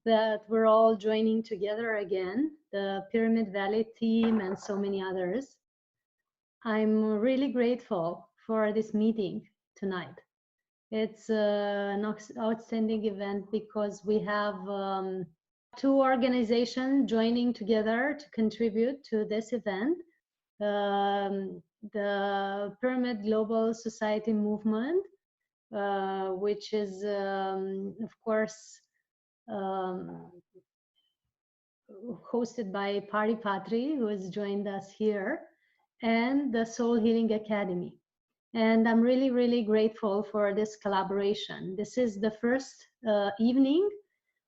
that we're all joining together again, the Pyramid Valley team and so many others. I'm really grateful for this meeting tonight. It's an outstanding event because we have two organizations joining together to contribute to this event. The Pyramid Global Society Movement, which is, of course, hosted by Pari Patri, who has joined us here, and the Soul Healing Academy. And I'm really, really grateful for this collaboration. This is the first evening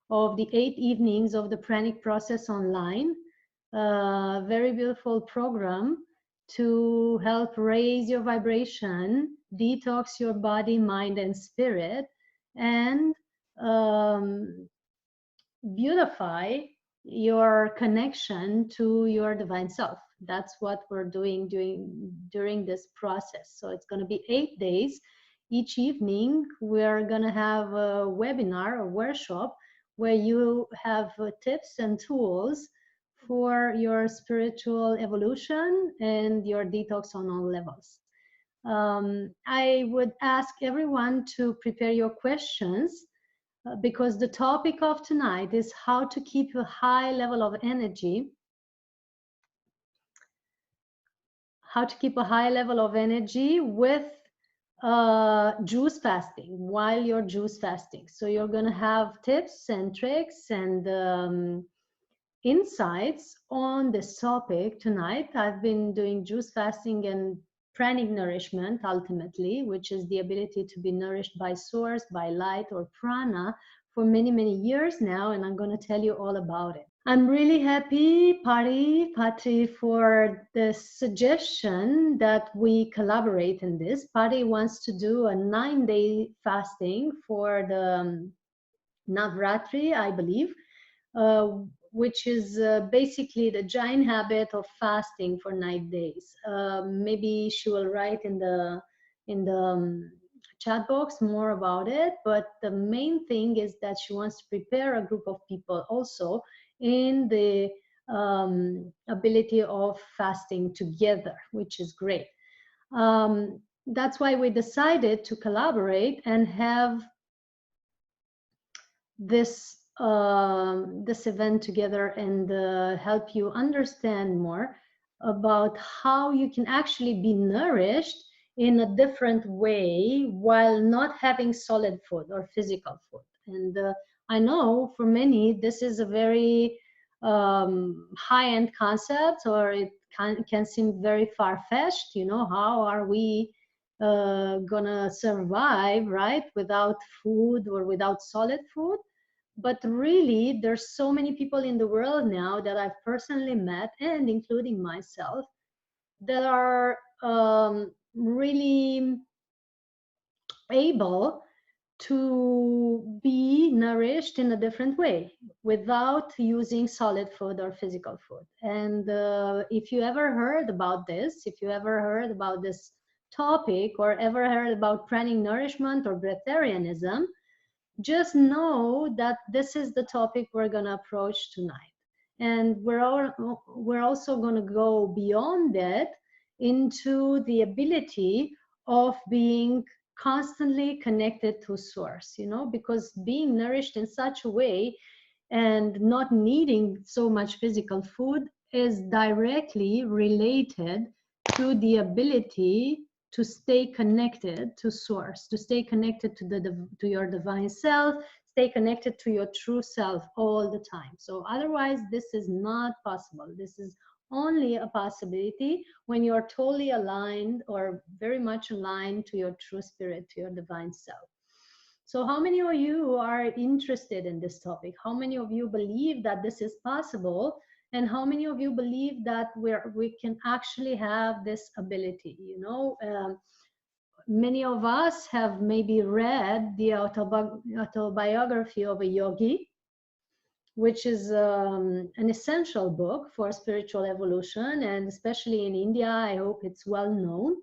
of the 8 evenings of the Pranic Process Online. Very beautiful program to help raise your vibration, detox your body, mind, and spirit, and beautify your connection to your divine self. That's what we're doing during this process. So it's going to be 8 days. Each evening, we're going to have a webinar, a workshop, where you have tips and tools for your spiritual evolution and your detox on all levels. I would ask everyone to prepare your questions, because the topic of tonight is how to keep a high level of energy. How to keep a high level of energy with juice fasting, while you're juice fasting. So you're going to have tips and tricks and insights on this topic tonight. I've been doing juice fasting and pranic nourishment ultimately, which is the ability to be nourished by source, by light or prana, for many, many years now, and I'm going to tell you all about it. I'm really happy, Pari Patri, for the suggestion that we collaborate in this. Pari wants to do a 9-day fasting for the Navratri, I believe, which is basically the giant habit of fasting for 9 days. Maybe she will write in the chat box more about it, but the main thing is that she wants to prepare a group of people also in the ability of fasting together, which is great. That's why we decided to collaborate and have this event together and help you understand more about how you can actually be nourished in a different way while not having solid food or physical food. And I know for many this is a very high-end concept, or it can seem very far-fetched. You know, how are we gonna survive, right, without food or without solid food? But really, there's so many people in the world now that I've personally met, and including myself, that are really able to be nourished in a different way without using solid food or physical food. And if you ever heard about this, if you ever heard about this topic, or ever heard about pranic nourishment or breatharianism, just know that this is the topic we're going to approach tonight. And we're also going to go beyond that into the ability of being constantly connected to source, you know, because being nourished in such a way and not needing so much physical food is directly related to the ability to stay connected to source, to stay connected to your divine self, stay connected to your true self all the time. So otherwise, this is not possible. This is only a possibility when you're totally aligned, or very much aligned, to your true spirit, to your divine self. So how many of you are interested in this topic? How many of you believe that this is possible? And how many of you believe that we can actually have this ability? You know, many of us have maybe read the autobiography of a yogi, which is an essential book for spiritual evolution, and especially in India, I hope it's well known.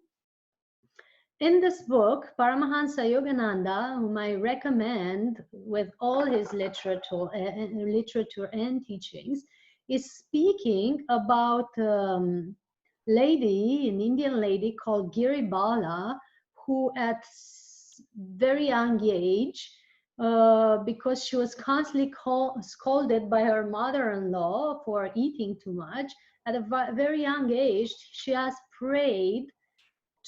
in this book, Paramahansa Yogananda, whom I recommend with all his literature and teachings, is speaking about lady, an Indian lady called Giri Bala, who at very young age, because she was constantly scolded by her mother-in-law for eating too much, at a very young age, she has prayed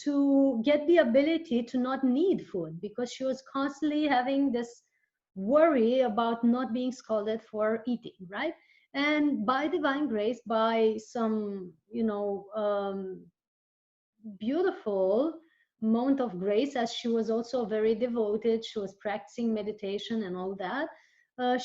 to get the ability to not need food, because she was constantly having this worry about not being scolded for eating, right? And by divine grace, by some, beautiful moment of grace, as she was also very devoted, she was practicing meditation and all that.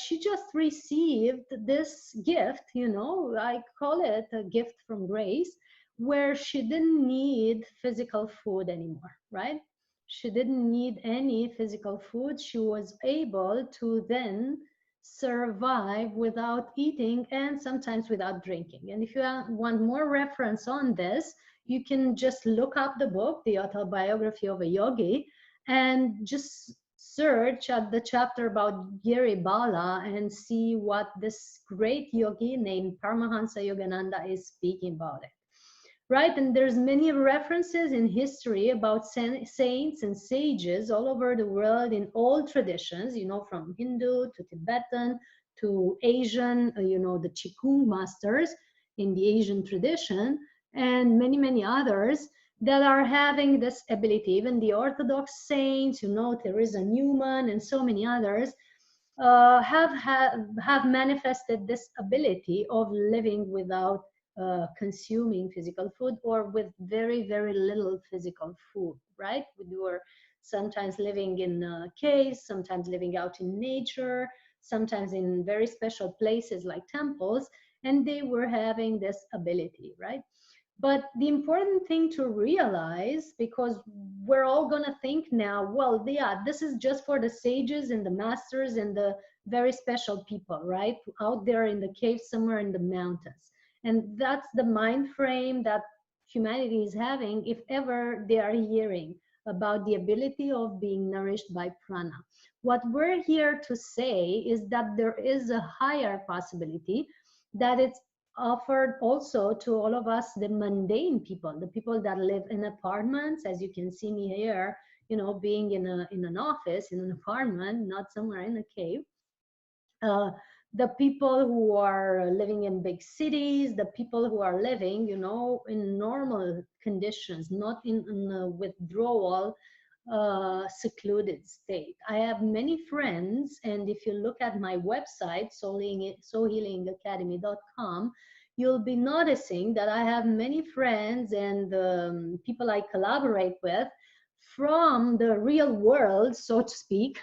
She just received this gift, I call it a gift from grace, where she didn't need physical food anymore, right? She didn't need any physical food. She was able to then survive without eating and sometimes without drinking. And if you want more reference on this, you can just look up the book, The Autobiography of a Yogi, and just search at the chapter about Giri Bala and see what this great yogi named Paramahansa Yogananda is speaking about it. Right? And there's many references in history about saints and sages all over the world in all traditions, from Hindu to Tibetan to Asian, the Qigong masters in the Asian tradition, and many, many others that are having this ability. Even the Orthodox saints, Teresa Newman and so many others, have manifested this ability of living without consuming physical food, or with very, very little physical food, right? We were sometimes living in caves, sometimes living out in nature, sometimes in very special places like temples, and they were having this ability, right? But the important thing to realize, because we're all going to think now, well, yeah, this is just for the sages and the masters and the very special people, right? Out there in the cave, somewhere in the mountains. And that's the mind frame that humanity is having if ever they are hearing about the ability of being nourished by prana. What we're here to say is that there is a higher possibility that it's offered also to all of us, the mundane people, the people that live in apartments, as you can see me here, being in an office, in an apartment, not somewhere in a cave. The people who are living in big cities, the people who are living, in normal conditions, not in a withdrawal, secluded state. I have many friends, and if you look at my website, soulhealingacademy.com, you'll be noticing that I have many friends and people I collaborate with from the real world, so to speak,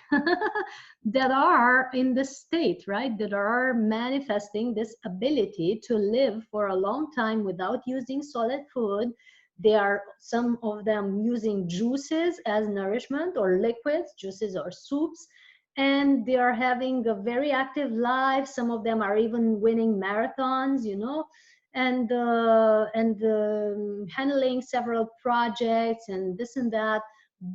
that are in this state, right? That are manifesting this ability to live for a long time without using solid food. They are, some of them, using juices as nourishment, or liquids, juices or soups, and they are having a very active life. Some of them are even winning marathons, and handling several projects and this and that,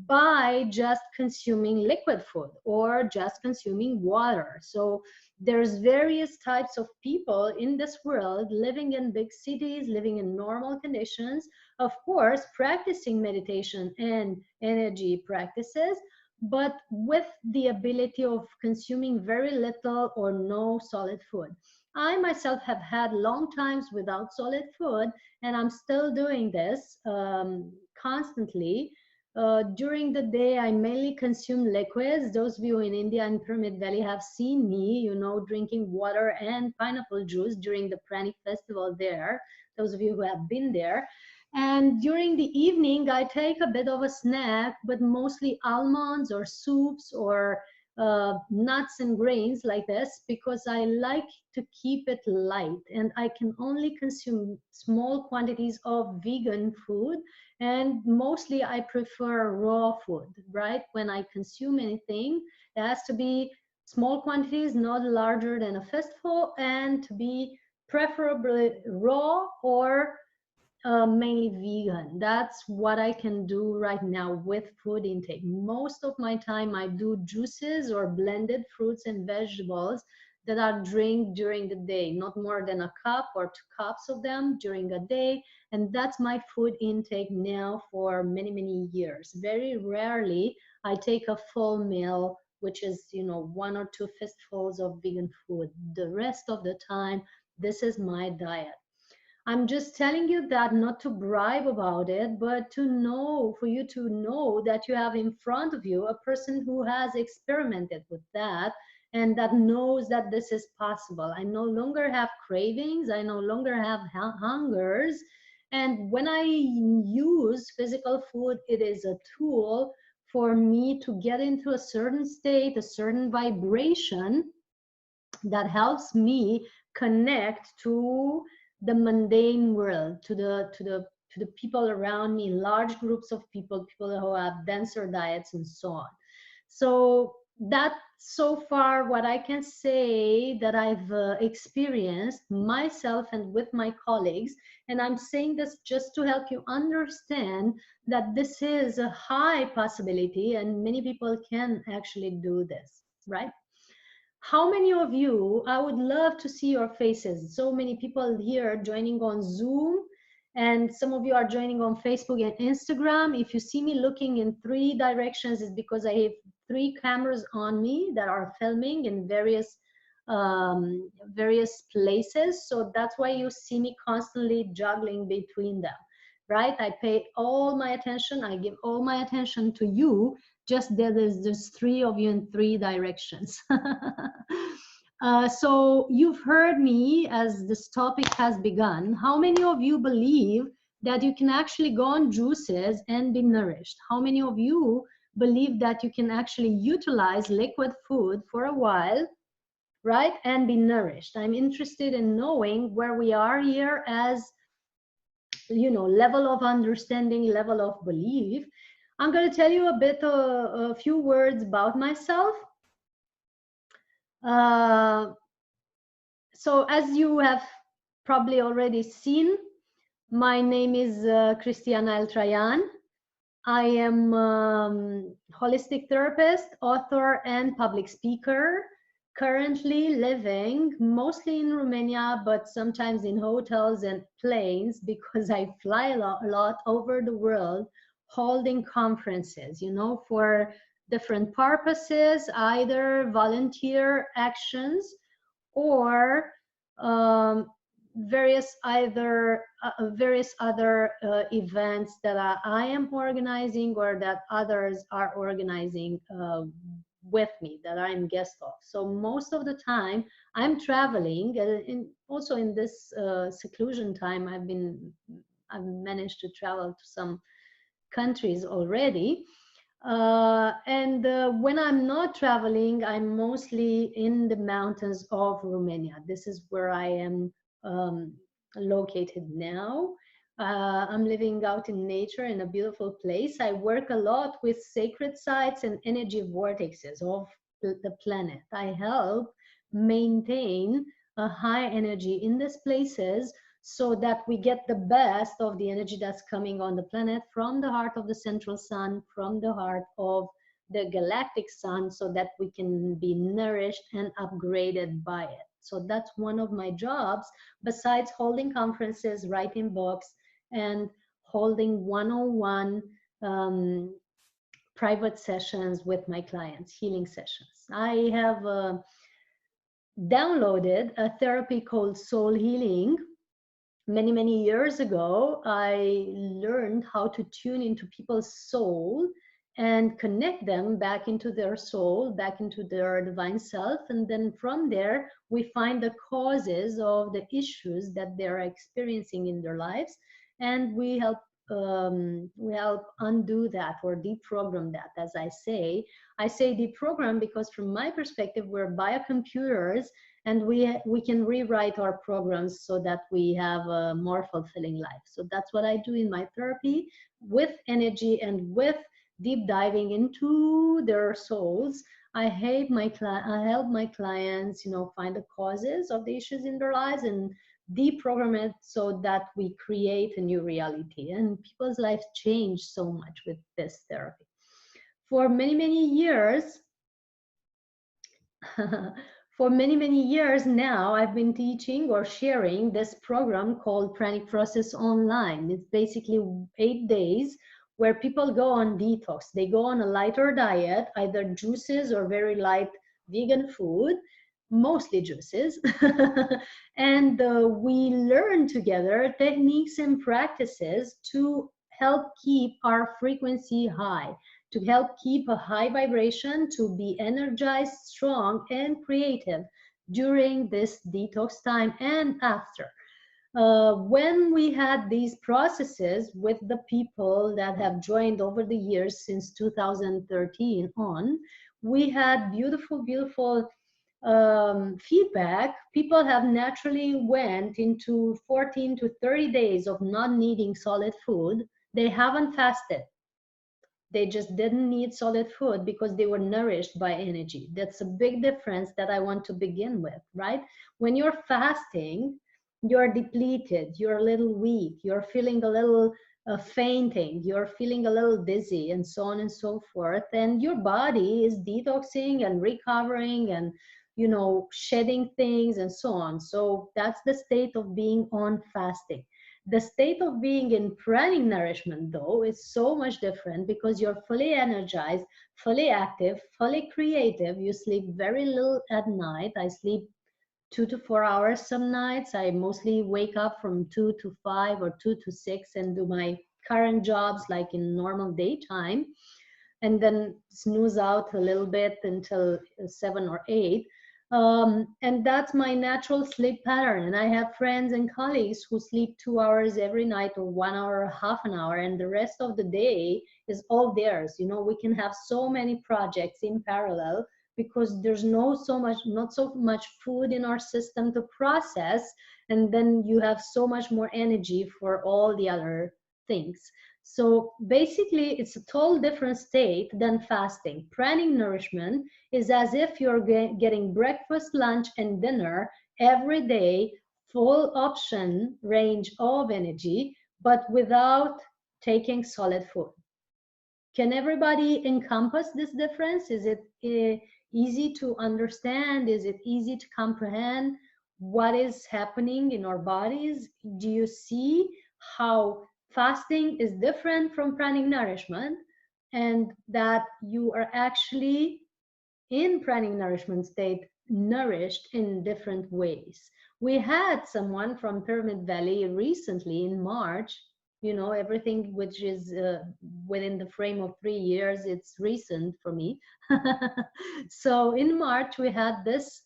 by just consuming liquid food or just consuming water. So there's various types of people in this world, living in big cities, living in normal conditions, of course practicing meditation and energy practices, but with the ability of consuming very little or no solid food. I myself have had long times without solid food, and I'm still doing this constantly. During the day, I mainly consume liquids. Those of you in India and Pyramid Valley have seen me, drinking water and pineapple juice during the Pranic festival there. Those of you who have been there. And during the evening, I take a bit of a snack, but mostly almonds or soups or nuts and grains like this, because I like to keep it light, and I can only consume small quantities of vegan food, and mostly I prefer raw food, right? When I consume anything, it has to be small quantities, not larger than a fistful, and to be preferably raw or mainly vegan. That's what I can do right now with food intake. Most of my time I do juices or blended fruits and vegetables that are drink during the day, not more than a cup or 2 cups of them during a day. And that's my food intake now for many, many years. Very rarely I take a full meal, which is, 1 or 2 fistfuls of vegan food. The rest of the time, this is my diet. I'm just telling you that not to bribe about it, but to know, for you to know that you have in front of you a person who has experimented with that and that knows that this is possible. I no longer have cravings, I no longer have hungers. And when I use physical food, it is a tool for me to get into a certain state, a certain vibration that helps me connect to the mundane world, to the people around me, large groups of people who have denser diets and so on. So that's so far what I can say that I've experienced myself and with my colleagues. And I'm saying this just to help you understand that this is a high possibility and many people can actually do this, right? How many of you, I would love to see your faces. So many people here joining on Zoom, and some of you are joining on Facebook and Instagram. If you see me looking in 3 directions, it's because I have 3 cameras on me that are filming in various places. So that's why you see me constantly juggling between them, right? I pay all my attention, I give all my attention to you, just there's 3 of you in 3 directions. So you've heard me as this topic has begun. How many of you believe that you can actually go on juices and be nourished? How many of you believe that you can actually utilize liquid food for a while, right, and be nourished? I'm interested in knowing where we are here as, level of understanding, level of belief. I'm going to tell you a few words about myself. So as you have probably already seen, my name is Cristiana Eltrayan. I am holistic therapist, author, and public speaker, currently living mostly in Romania, but sometimes in hotels and planes because I fly a lot over the world holding conferences, for different purposes, either volunteer actions or um, various other events that I am organizing or that others are organizing with me, that I'm guest of. So most of the time I'm traveling, and also in this seclusion time I've managed to travel to some countries already. And when I'm not traveling, I'm mostly in the mountains of Romania. This is where I am located now. I'm living out in nature in a beautiful place. I work a lot with sacred sites and energy vortexes of the planet. I help maintain a high energy in these places so that we get the best of the energy that's coming on the planet from the heart of the central sun, from the heart of the galactic sun, so that we can be nourished and upgraded by it. So that's one of my jobs, besides holding conferences, writing books, and holding one-on-one private sessions with my clients, healing sessions. I have downloaded a therapy called soul healing. Many years ago, I learned how to tune into people's soul and connect them back into their soul, back into their divine self. And then from there, we find the causes of the issues that they're experiencing in their lives. And we help undo that or deprogram that. As I say deprogram because from my perspective, we're biocomputers, and we can rewrite our programs so that we have a more fulfilling life. So that's what I do in my therapy, with energy and with deep diving into their souls. I help my clients, find the causes of the issues in their lives and deprogram it so that we create a new reality. And people's lives change so much with this therapy. For many, many years, for many, many years now, I've been teaching or sharing this program called Pranic Process Online. It's basically 8 days where people go on detox. They go on a lighter diet, either juices or very light vegan food, mostly juices. And we learn together techniques and practices to help keep our frequency high, to help keep a high vibration, to be energized, strong, and creative during this detox time and after. When we had these processes with the people that have joined over the years since 2013 on, we had beautiful, beautiful feedback. People have naturally went into 14 to 30 days of not needing solid food. They haven't fasted. They just didn't need solid food because they were nourished by energy. That's a big difference that I want to begin with, right? When you're fasting, you're depleted, you're a little weak, you're feeling a little fainting, you're feeling a little dizzy, and so on and so forth. And your body is detoxing and recovering and, you know, shedding things and so on. So that's the state of being on fasting. The state of being in pranic nourishment, though, is so much different because you're fully energized, fully active, fully creative. You sleep very little at night. I sleep 2 to 4 hours some nights. I mostly wake up from 2 to 5 or 2 to 6 and do my current jobs like in normal daytime, and then snooze out a little bit until 7 or 8. And that's my natural sleep pattern. And I have friends and colleagues who sleep 2 hours every night or 1 hour or half an hour, and the rest of the day is all theirs. You know, we can have so many projects in parallel because there's not so much food in our system to process, and then you have so much more energy for all the other things. So basically, it's a total different state than fasting. Pranic nourishment is as if you're getting breakfast, lunch, and dinner every day, full option range of energy, but without taking solid food. Can everybody encompass this difference? Is it easy to understand? Is it easy to comprehend what is happening in our bodies? Do you see how fasting is different from pranic nourishment, and that you are actually in pranic nourishment state nourished in different ways? We had someone from Pyramid Valley recently in March. You know, everything which is within the frame of 3 years, it's recent for me. So in March we had this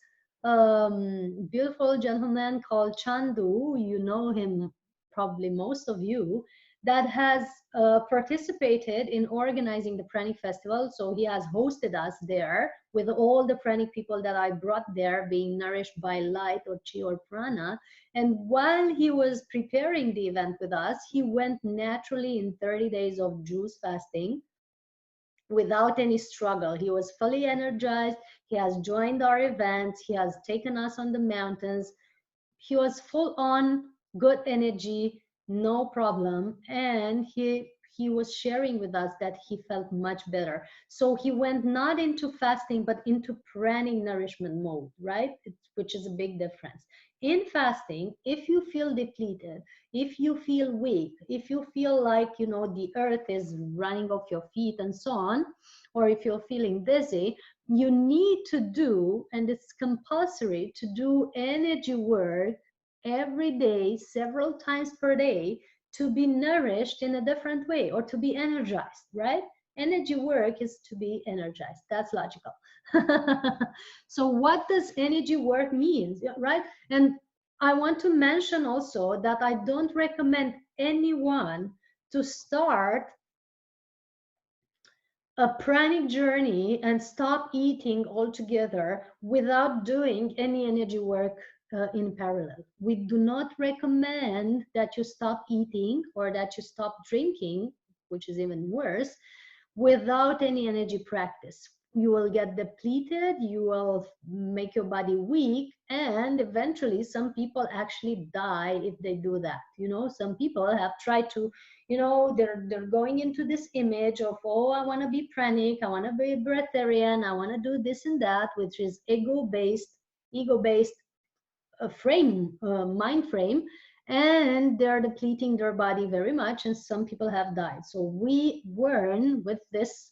beautiful gentleman called Chandu. You know him, probably most of you, that has participated in organizing the Pranic Festival. So he has hosted us there with all the Pranic people that I brought there, being nourished by light or chi or prana. And while he was preparing the event with us, he went naturally in 30 days of juice fasting without any struggle. He was fully energized. He has joined our events. He has taken us on the mountains. He was full on good energy, no problem. And he was sharing with us that he felt much better. So he went not into fasting, but into pranic nourishment mode, right? Which is a big difference. In fasting, if you feel depleted, if you feel weak, if you feel like, you know, the earth is running off your feet and so on, or if you're feeling dizzy, you need to do, and it's compulsory to do energy work every day, several times per day, to be nourished in a different way or to be energized, right? Energy work is to be energized. That's logical. So what does energy work mean, right? And I want to mention also that I don't recommend anyone to start a pranic journey and stop eating altogether without doing any energy work in parallel. We do not recommend that you stop eating or that you stop drinking, which is even worse, without any energy practice. you will get depleted, you will make your body weak, and eventually some people actually die if they do that. You know, some people have tried to, you know, they're going into this image of, oh, I want to be pranic, I want to be breatharian, I want to do this and that, which is ego-based mind frame, and they're depleting their body very much, and some people have died. So we warn with this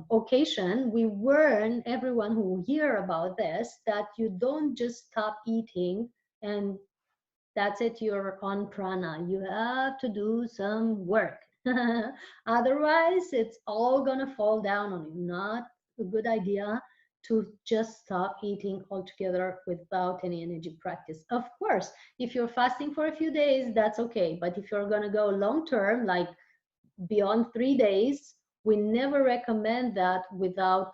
occasion, we warn everyone who hear about this that you don't just stop eating and that's it, you're on prana. You have to do some work. Otherwise, it's all gonna fall down on you. Not a good idea to just stop eating altogether without any energy practice. Of course, if you're fasting for a few days, that's okay. But if you're gonna go long term, like beyond 3 days, we never recommend that without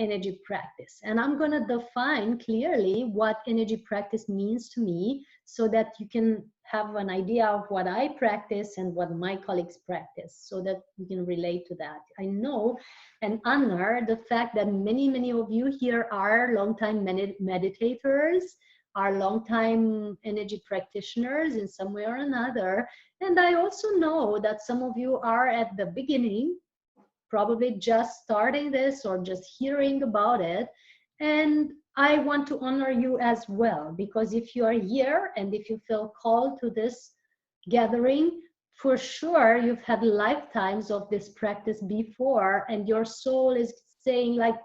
energy practice. And I'm going to define clearly what energy practice means to me so that you can have an idea of what I practice and what my colleagues practice so that you can relate to that. I know and honor the fact that many of you here are long-time meditators, are long-time energy practitioners in some way or another. And I also know that some of you are at the beginning, probably just starting this or just hearing about it. And I want to honor you as well, because if you are here and if you feel called to this gathering, for sure you've had lifetimes of this practice before, and your soul is saying like,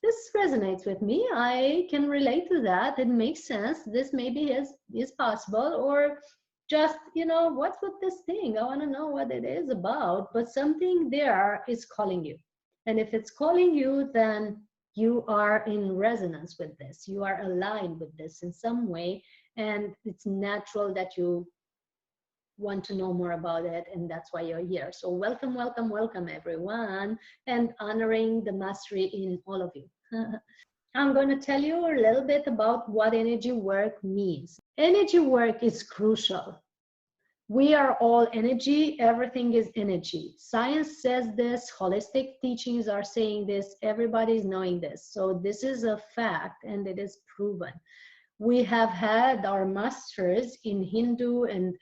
this resonates with me, I can relate to that, it makes sense, this maybe is possible, or just, you know, what's with this thing? I want to know what it is about, but something there is calling you. And if it's calling you, then you are in resonance with this. You are aligned with this in some way. And it's natural that you want to know more about it. And that's why you're here. So welcome, welcome, welcome, everyone. And honoring the mastery in all of you. I'm going to tell you a little bit about what energy work means. Energy work is crucial. We are all energy, everything is energy. Science says this, holistic teachings are saying this, everybody's knowing this. So this is a fact and it is proven. We have had our masters in Hindu and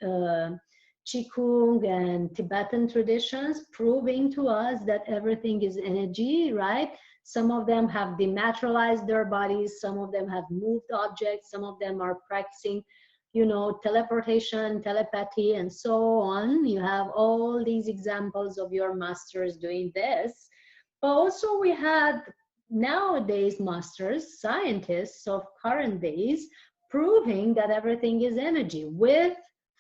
Qigong and Tibetan traditions proving to us that everything is energy, right? Some of them have dematerialized their bodies, some of them have moved objects, some of them are practicing, you know, teleportation, telepathy, and so on. You have all these examples of your masters doing this. But also we had nowadays masters, scientists of current days, proving that everything is energy with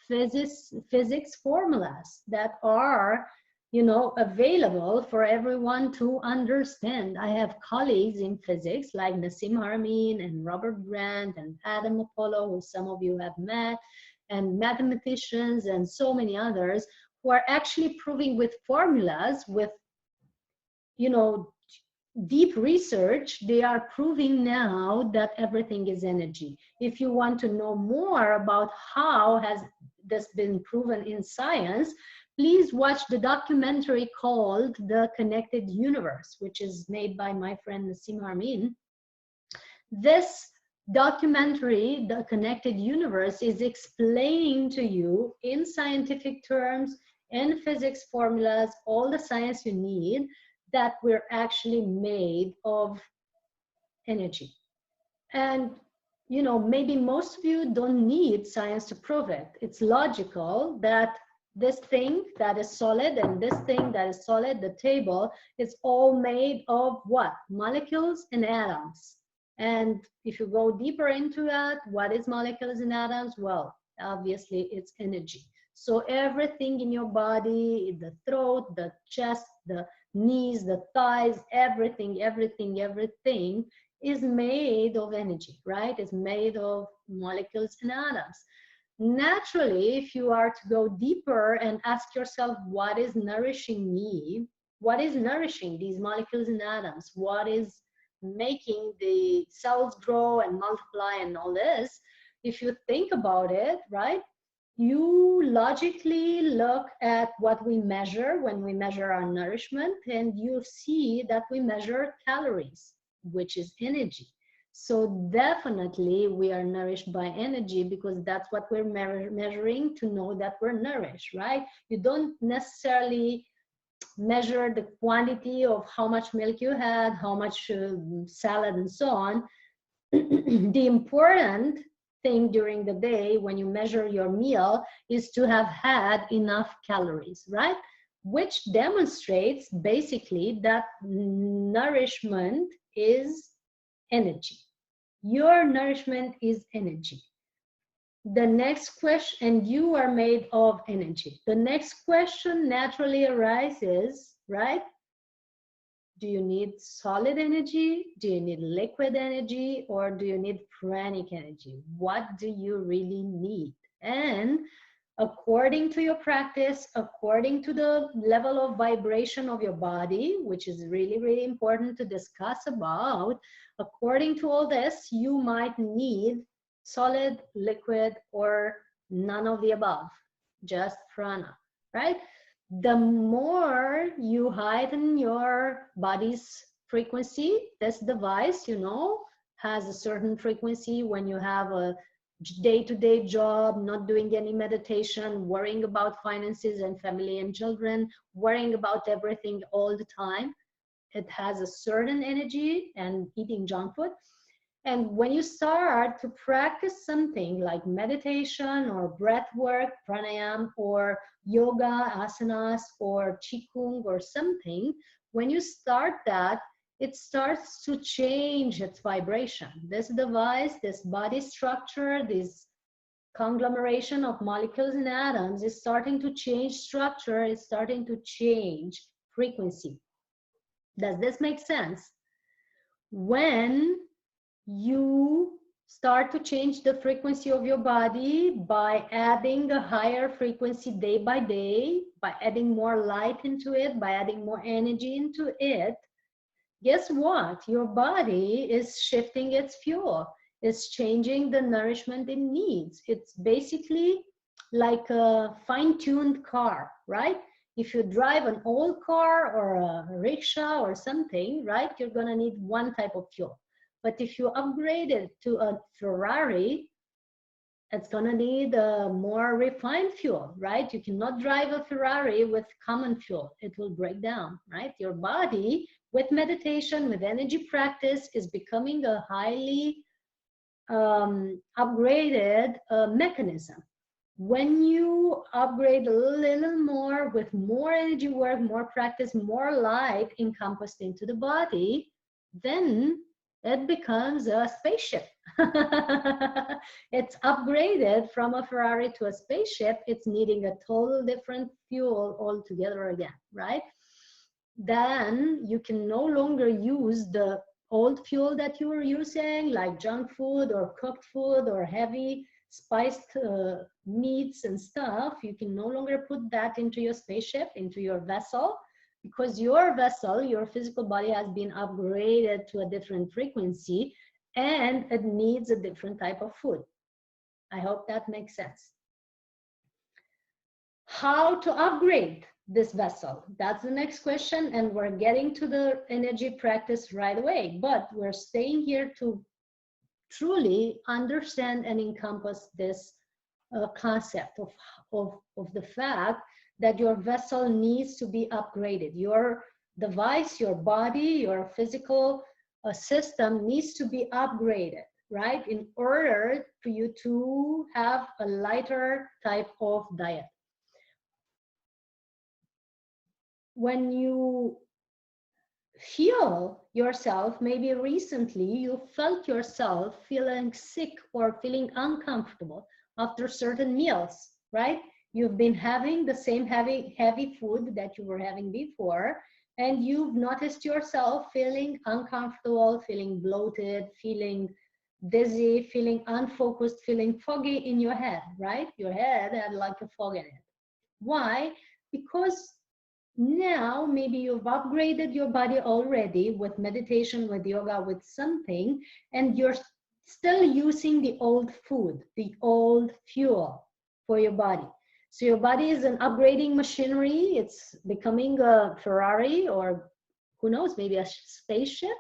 physics formulas that are, you know, available for everyone to understand. I have colleagues in physics like Nassim Haramein and Robert Grant and Adam Apollo, who some of you have met, and mathematicians and so many others who are actually proving with formulas, with, you know, deep research, they are proving now that everything is energy. If you want to know more about how has this been proven in science, please watch the documentary called The Connected Universe, which is made by my friend Nassim Haramein. This documentary, The Connected Universe, is explaining to you in scientific terms, in physics formulas, all the science you need, that we're actually made of energy. And, you know, maybe most of you don't need science to prove it. It's logical that this thing that is solid and this thing that is solid, the table, is all made of what? Molecules and atoms. And if you go deeper into that, what is molecules and atoms? Well, obviously it's energy. So everything in your body, the throat, the chest, the knees, the thighs, everything is made of energy, right? It's made of molecules and atoms. Naturally, if you are to go deeper and ask yourself, what is nourishing me? What is nourishing these molecules and atoms? What is making the cells grow and multiply and all this? If you think about it, right, you logically look at what we measure when we measure our nourishment, and you see that we measure calories, which is energy. So definitely we are nourished by energy, because that's what we're measuring to know that we're nourished, right? You don't necessarily measure the quantity of how much milk you had, how much salad and so on. The important thing during the day when you measure your meal is to have had enough calories, right? Which demonstrates basically that nourishment is energy. Your nourishment is energy. The next question, and you are made of energy. The next question naturally arises, right? Do you need solid energy? Do you need liquid energy? Or do you need pranic energy? What do you really need? And according to your practice, according to the level of vibration of your body, which is really, really important to discuss about, according to all this, you might need solid, liquid, or none of the above, just prana, right? The more you heighten your body's frequency, this device, you know, has a certain frequency when you have a day-to-day job, not doing any meditation, worrying about finances and family and children, worrying about everything all the time. It has a certain energy, and eating junk food. And when you start to practice something like meditation or breath work, pranayama, or yoga, asanas, or qigong or something, when you start that, it starts to change its vibration. This device, this body structure, this conglomeration of molecules and atoms is starting to change structure, is starting to change frequency. Does this make sense? When you start to change the frequency of your body by adding a higher frequency day by day, by adding more light into it, by adding more energy into it, guess what? Your body is shifting its fuel. It's changing the nourishment it needs. It's basically like a fine-tuned car, right? If you drive an old car or a rickshaw or something, right, you're gonna need one type of fuel. But if you upgrade it to a Ferrari, it's gonna need a more refined fuel, right? You cannot drive a Ferrari with common fuel. It will break down, right? Your body, with meditation, with energy practice, is becoming a highly upgraded mechanism. When you upgrade a little more with more energy work, more practice, more light encompassed into the body, then it becomes a spaceship. It's upgraded from a Ferrari to a spaceship. It's needing a total different fuel altogether again, right? Then you can no longer use the old fuel that you were using, like junk food or cooked food or heavy spiced meats and stuff. You can no longer put that into your spaceship, into your vessel, because your vessel, your physical body, has been upgraded to a different frequency, and it needs a different type of food. I hope that makes sense. How to upgrade this vessel? That's the next question, and we're getting to the energy practice right away, but we're staying here to truly understand and encompass this concept of the fact that your vessel needs to be upgraded. Your device, your body, your physical system needs to be upgraded, right? In order for you to have a lighter type of diet. When you feel yourself, maybe recently you felt yourself feeling sick or feeling uncomfortable after certain meals, right? You've been having the same heavy food that you were having before, and you've noticed yourself feeling uncomfortable, feeling bloated, feeling dizzy, feeling unfocused, feeling foggy in your head, right? Your head had like a fog in it. Why? Because now maybe you've upgraded your body already with meditation, with yoga, with something, and you're still using the old food, the old fuel. for your body. So your body is an upgrading machinery. It's becoming a Ferrari, or who knows, maybe a spaceship,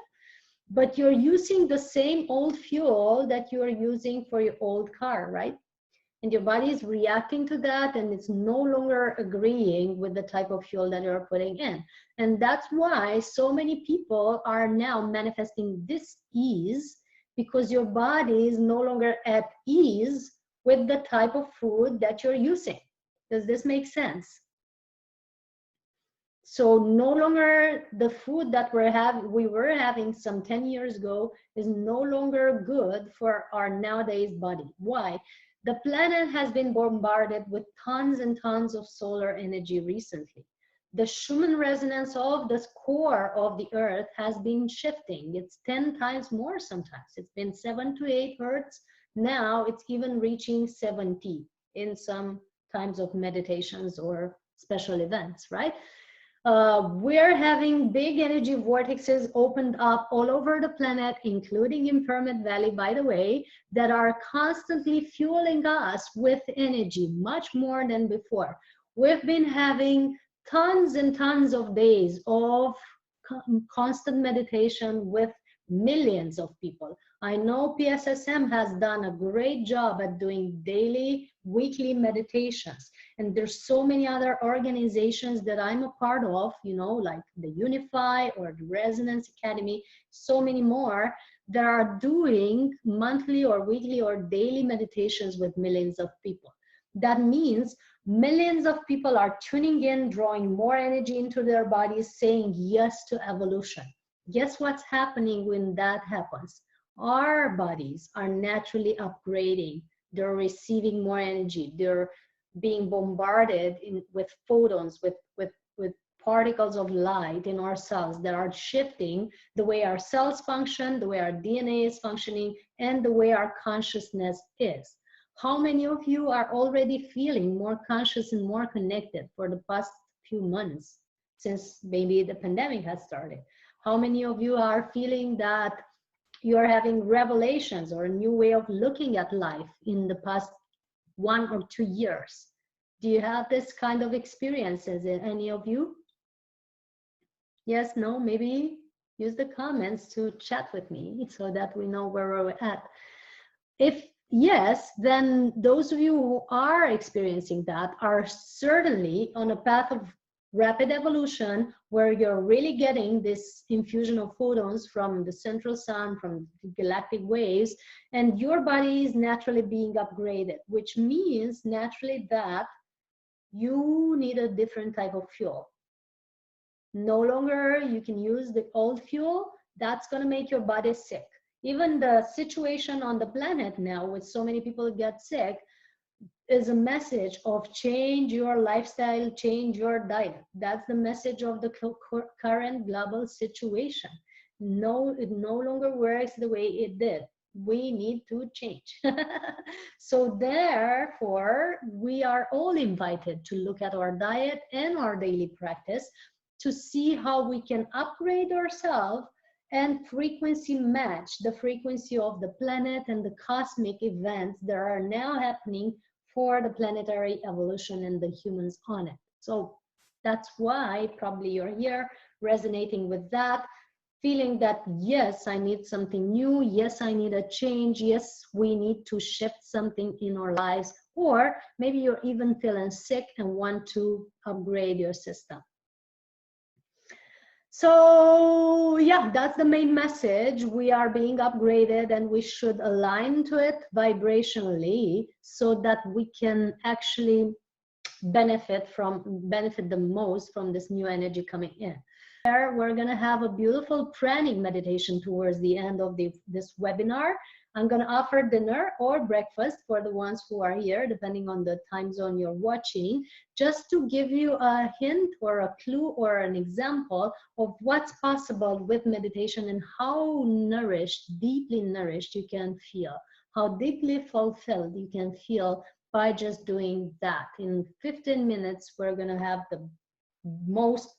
but you're using the same old fuel that you're using for your old car, right? And your body is reacting to that, and it's no longer agreeing with the type of fuel that you're putting in. And that's why so many people are now manifesting dis-ease, because your body is no longer at ease with the type of food that you're using. Does this make sense? So no longer the food that we were having some 10 years ago is no longer good for our nowadays body. Why? The planet has been bombarded with tons and tons of solar energy recently. The Schumann resonance of the core of the earth has been shifting. It's 10 times more sometimes. It's been 7 to 8 hertz. Now it's even reaching 70 in some times of meditations or special events, right? We're having big energy vortexes opened up all over the planet, including in Permit Valley, by the way, that are constantly fueling us with energy, much more than before. We've been having tons and tons of days of constant meditation with millions of people. I know PSSM has done a great job at doing daily, weekly meditations. And there's so many other organizations that I'm a part of, you know, like the Unify or the Resonance Academy, so many more that are doing monthly or weekly or daily meditations with millions of people. That means millions of people are tuning in, drawing more energy into their bodies, saying yes to evolution. Guess what's happening when that happens? Our bodies are naturally upgrading. They're receiving more energy. They're being bombarded with photons, with particles of light in our cells that are shifting the way our cells function, the way our DNA is functioning, and the way our consciousness is. How many of you are already feeling more conscious and more connected for the past few months since maybe the pandemic has started? How many of you are feeling that you're having revelations or a new way of looking at life in the past 1 or 2 years? Do you have this kind of experiences, any of you? Yes, no, maybe use the comments to chat with me so that we know where we're at. If yes, then those of you who are experiencing that are certainly on a path of rapid evolution, where you're really getting this infusion of photons from the central sun, from galactic waves, and your body is naturally being upgraded, which means naturally that you need a different type of fuel. No longer you can use the old fuel. That's going to make your body sick. Even the situation on the planet now, with so many people get sick, is a message of change your lifestyle, change your diet. That's the message of the current global situation. No, it no longer works the way it did. We need to change. So therefore, we are all invited to look at our diet and our daily practice to see how we can upgrade ourselves and frequency match the frequency of the planet and the cosmic events that are now happening for the planetary evolution and the humans on it. So that's why probably you're here resonating with that, feeling that, yes, I need something new. Yes, I need a change. Yes, we need to shift something in our lives. Or maybe you're even feeling sick and want to upgrade your system. So yeah, that's the main message. We are being upgraded and we should align to it vibrationally so that we can actually benefit the most from this new energy coming in. We're going to have a beautiful pranic meditation towards the end of this webinar. I'm going to offer dinner or breakfast for the ones who are here, depending on the time zone you're watching, just to give you a hint or a clue or an example of what's possible with meditation and how nourished, deeply nourished you can feel, how deeply fulfilled you can feel by just doing that. In 15 minutes, we're going to have the most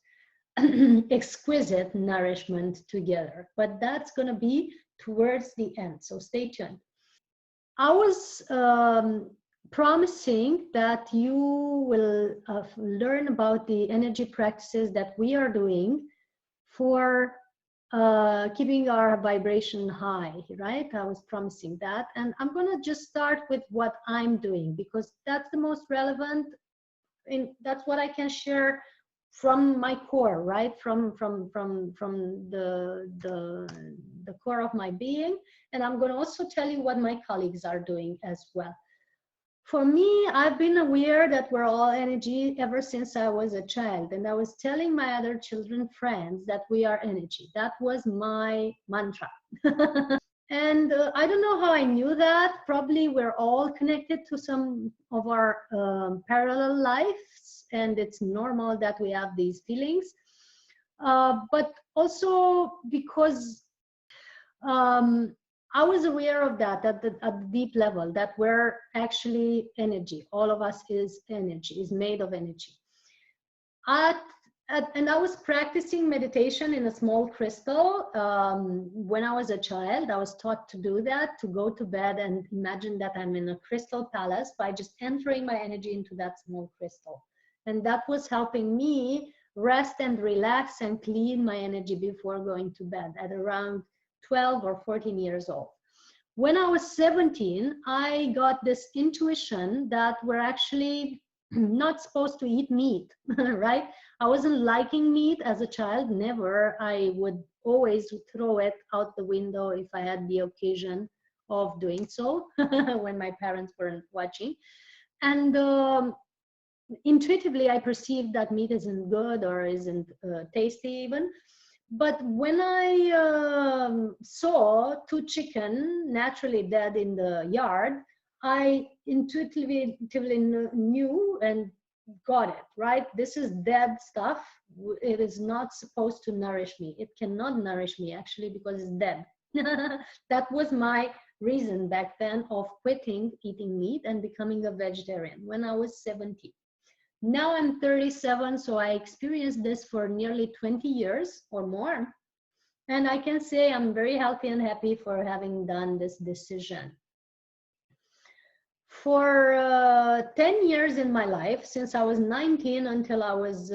exquisite nourishment together, but that's going to be towards the end, so stay tuned. I was promising that you will learn about the energy practices that we are doing for keeping our vibration high, right? I was promising that. And I'm going to just start with what I'm doing, because that's the most relevant, and that's what I can share from my core, right? From the core of my being. And I'm going to also tell you what my colleagues are doing as well. For me, I've been aware that we're all energy ever since I was a child. And I was telling my other children friends that we are energy. That was my mantra. And I don't know how I knew that. Probably we're all connected to some of our parallel lives, and it's normal that we have these feelings. But also because I was aware of that at the deep level, that we're actually energy. All of us is energy, is made of energy. And I was practicing meditation in a small crystal. When I was a child, I was taught to do that, to go to bed and imagine that I'm in a crystal palace by just entering my energy into that small crystal. And that was helping me rest and relax and clean my energy before going to bed at around 12 or 14 years old. When I was 17, I got this intuition that we're actually not supposed to eat meat, right? I wasn't liking meat as a child, never. I would always throw it out the window if I had the occasion of doing so when my parents weren't watching. And intuitively, I perceived that meat isn't good or isn't tasty even. But when I saw 2 chicken naturally dead in the yard, I intuitively knew and got it, right? This is dead stuff. It is not supposed to nourish me. It cannot nourish me actually because it's dead. That was my reason back then of quitting eating meat and becoming a vegetarian when I was 17. Now I'm 37, so I experienced this for nearly 20 years or more. And I can say I'm very healthy and happy for having done this decision. For 10 years in my life, since I was 19 until I was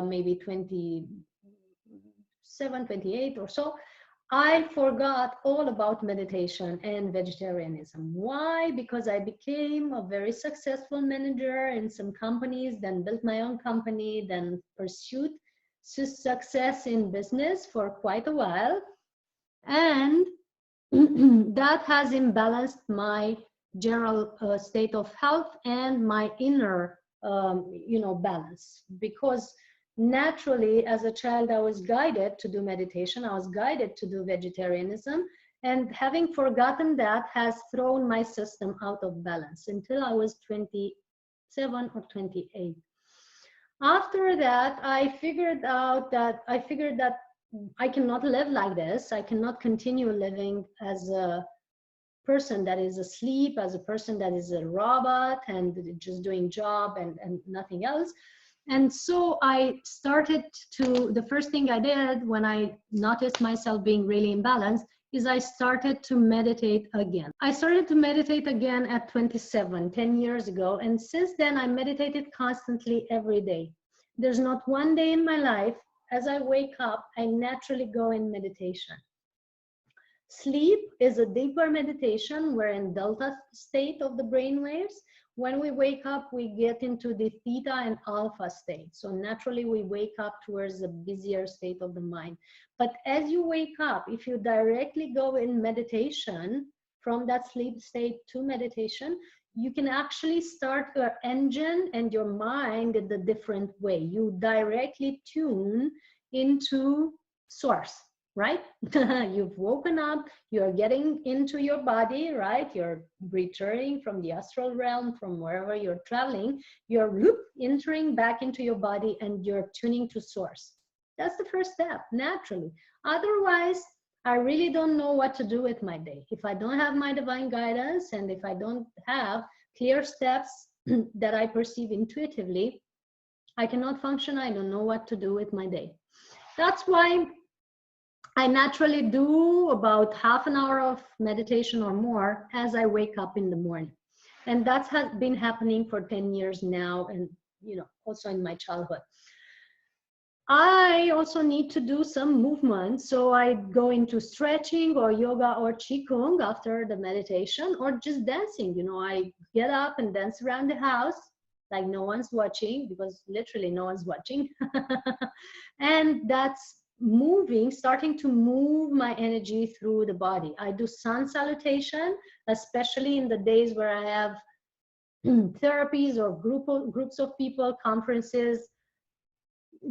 maybe 27, 28 or so, I forgot all about meditation and vegetarianism. Why? Because I became a very successful manager in some companies, then built my own company, then pursued success in business for quite a while. And that has imbalanced my general state of health and my inner, balance. Because naturally, as a child, I was guided to do meditation. I was guided to do vegetarianism. And having forgotten that has thrown my system out of balance until I was 27 or 28. After that, I figured that I cannot live like this. I cannot continue living as a person that is asleep, as a person that is a robot and just doing job and nothing else. And so I started the first thing I did when I noticed myself being really imbalanced is I started to meditate again. I started to meditate again at 27, 10 years ago. And since then, I meditated constantly every day. There's not one day in my life, as I wake up, I naturally go in meditation. Sleep is a deeper meditation. We're in delta state of the brain waves. When we wake up, we get into the theta and alpha state. So naturally, we wake up towards the busier state of the mind. But as you wake up, if you directly go in meditation from that sleep state to meditation, you can actually start your engine and your mind in a different way. You directly tune into source. Right? You've woken up, you're getting into your body, right? You're returning from the astral realm, from wherever you're traveling, you're entering back into your body and you're tuning to source. That's the first step, naturally. Otherwise, I really don't know what to do with my day. If I don't have my divine guidance and if I don't have clear steps that I perceive intuitively, I cannot function. I don't know what to do with my day. That's why I naturally do about half an hour of meditation or more as I wake up in the morning. And that has been happening for 10 years now, and also in my childhood. I also need to do some movement, so I go into stretching or yoga or qigong after the meditation, or just dancing. I get up and dance around the house like no one's watching, because literally no one's watching. And that's starting to move my energy through the body. I do sun salutation, especially in the days where I have therapies or groups of people, conferences,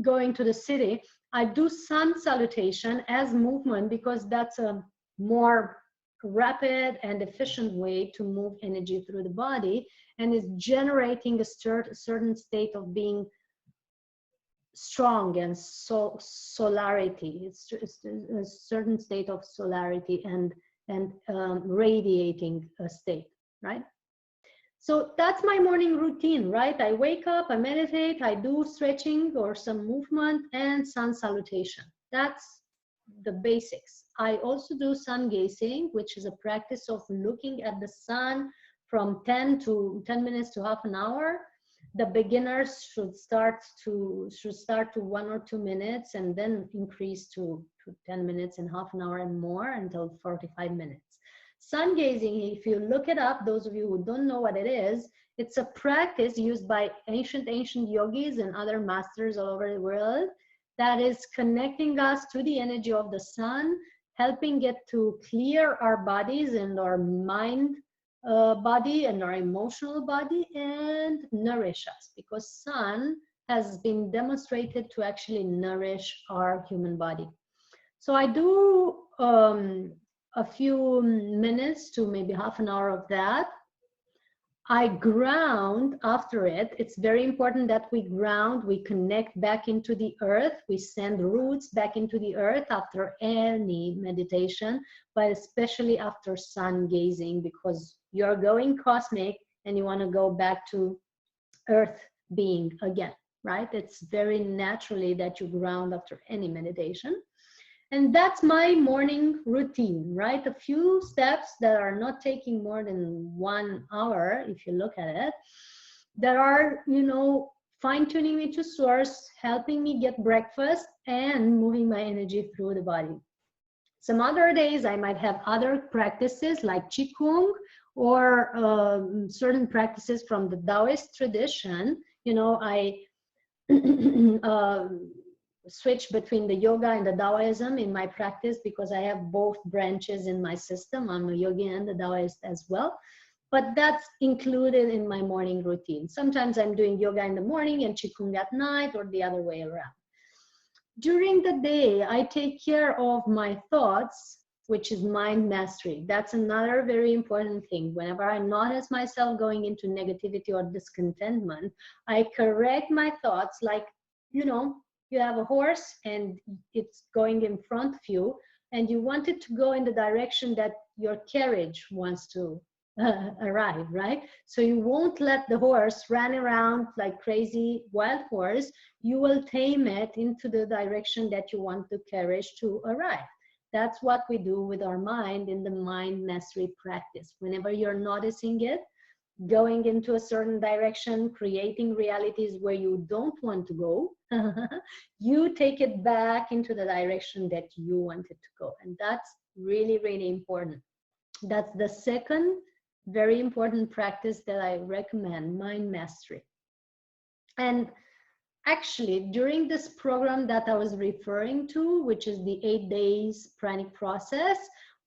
going to the city. I do sun salutation as movement because that's a more rapid and efficient way to move energy through the body, and is generating a certain state of being strong and solarity. It's a certain state of solarity and radiating a state, right? So that's my morning routine, right? I wake up, I meditate, I do stretching or some movement, and sun salutation. That's the basics. I also do sun gazing, which is a practice of looking at the sun from 10 minutes to half an hour. The beginners should start to 1 or 2 minutes, and then increase to 10 minutes and half an hour and more until 45 minutes. Sun gazing, if you look it up, those of you who don't know what it is, it's a practice used by ancient yogis and other masters all over the world that is connecting us to the energy of the sun, helping it to clear our bodies and our mind body and our emotional body, and nourish us, because sun has been demonstrated to actually nourish our human body. So I do a few minutes to maybe half an hour of that. I ground after it. It's very important that we ground, we connect back into the earth, we send roots back into the earth after any meditation, but especially after sun gazing, because you're going cosmic and you want to go back to earth being again, right? It's very naturally that you ground after any meditation. And that's my morning routine, right? A few steps that are not taking more than 1 hour, if you look at it, that are, fine-tuning me to source, helping me get breakfast, and moving my energy through the body. Some other days I might have other practices like qigong, or certain practices from the Taoist tradition. I switch between the yoga and the Taoism in my practice, because I have both branches in my system. I'm a yogi and a Taoist as well, but that's included in my morning routine. Sometimes I'm doing yoga in the morning and qigong at night, or the other way around. During the day, I take care of my thoughts, which is mind mastery. That's another very important thing. Whenever I notice myself going into negativity or discontentment, I correct my thoughts, like, you have a horse and it's going in front of you, and you want it to go in the direction that your carriage wants to arrive, right? So you won't let the horse run around like crazy wild horse. You will tame it into the direction that you want the carriage to arrive. That's what we do with our mind in the mind mastery practice. Whenever you're noticing it going into a certain direction, creating realities where you don't want to go, you take it back into the direction that you want it to go. And that's really, really important. That's the second very important practice that I recommend, mind mastery. And actually, during this program that I was referring to, which is the 8 days Pranic process,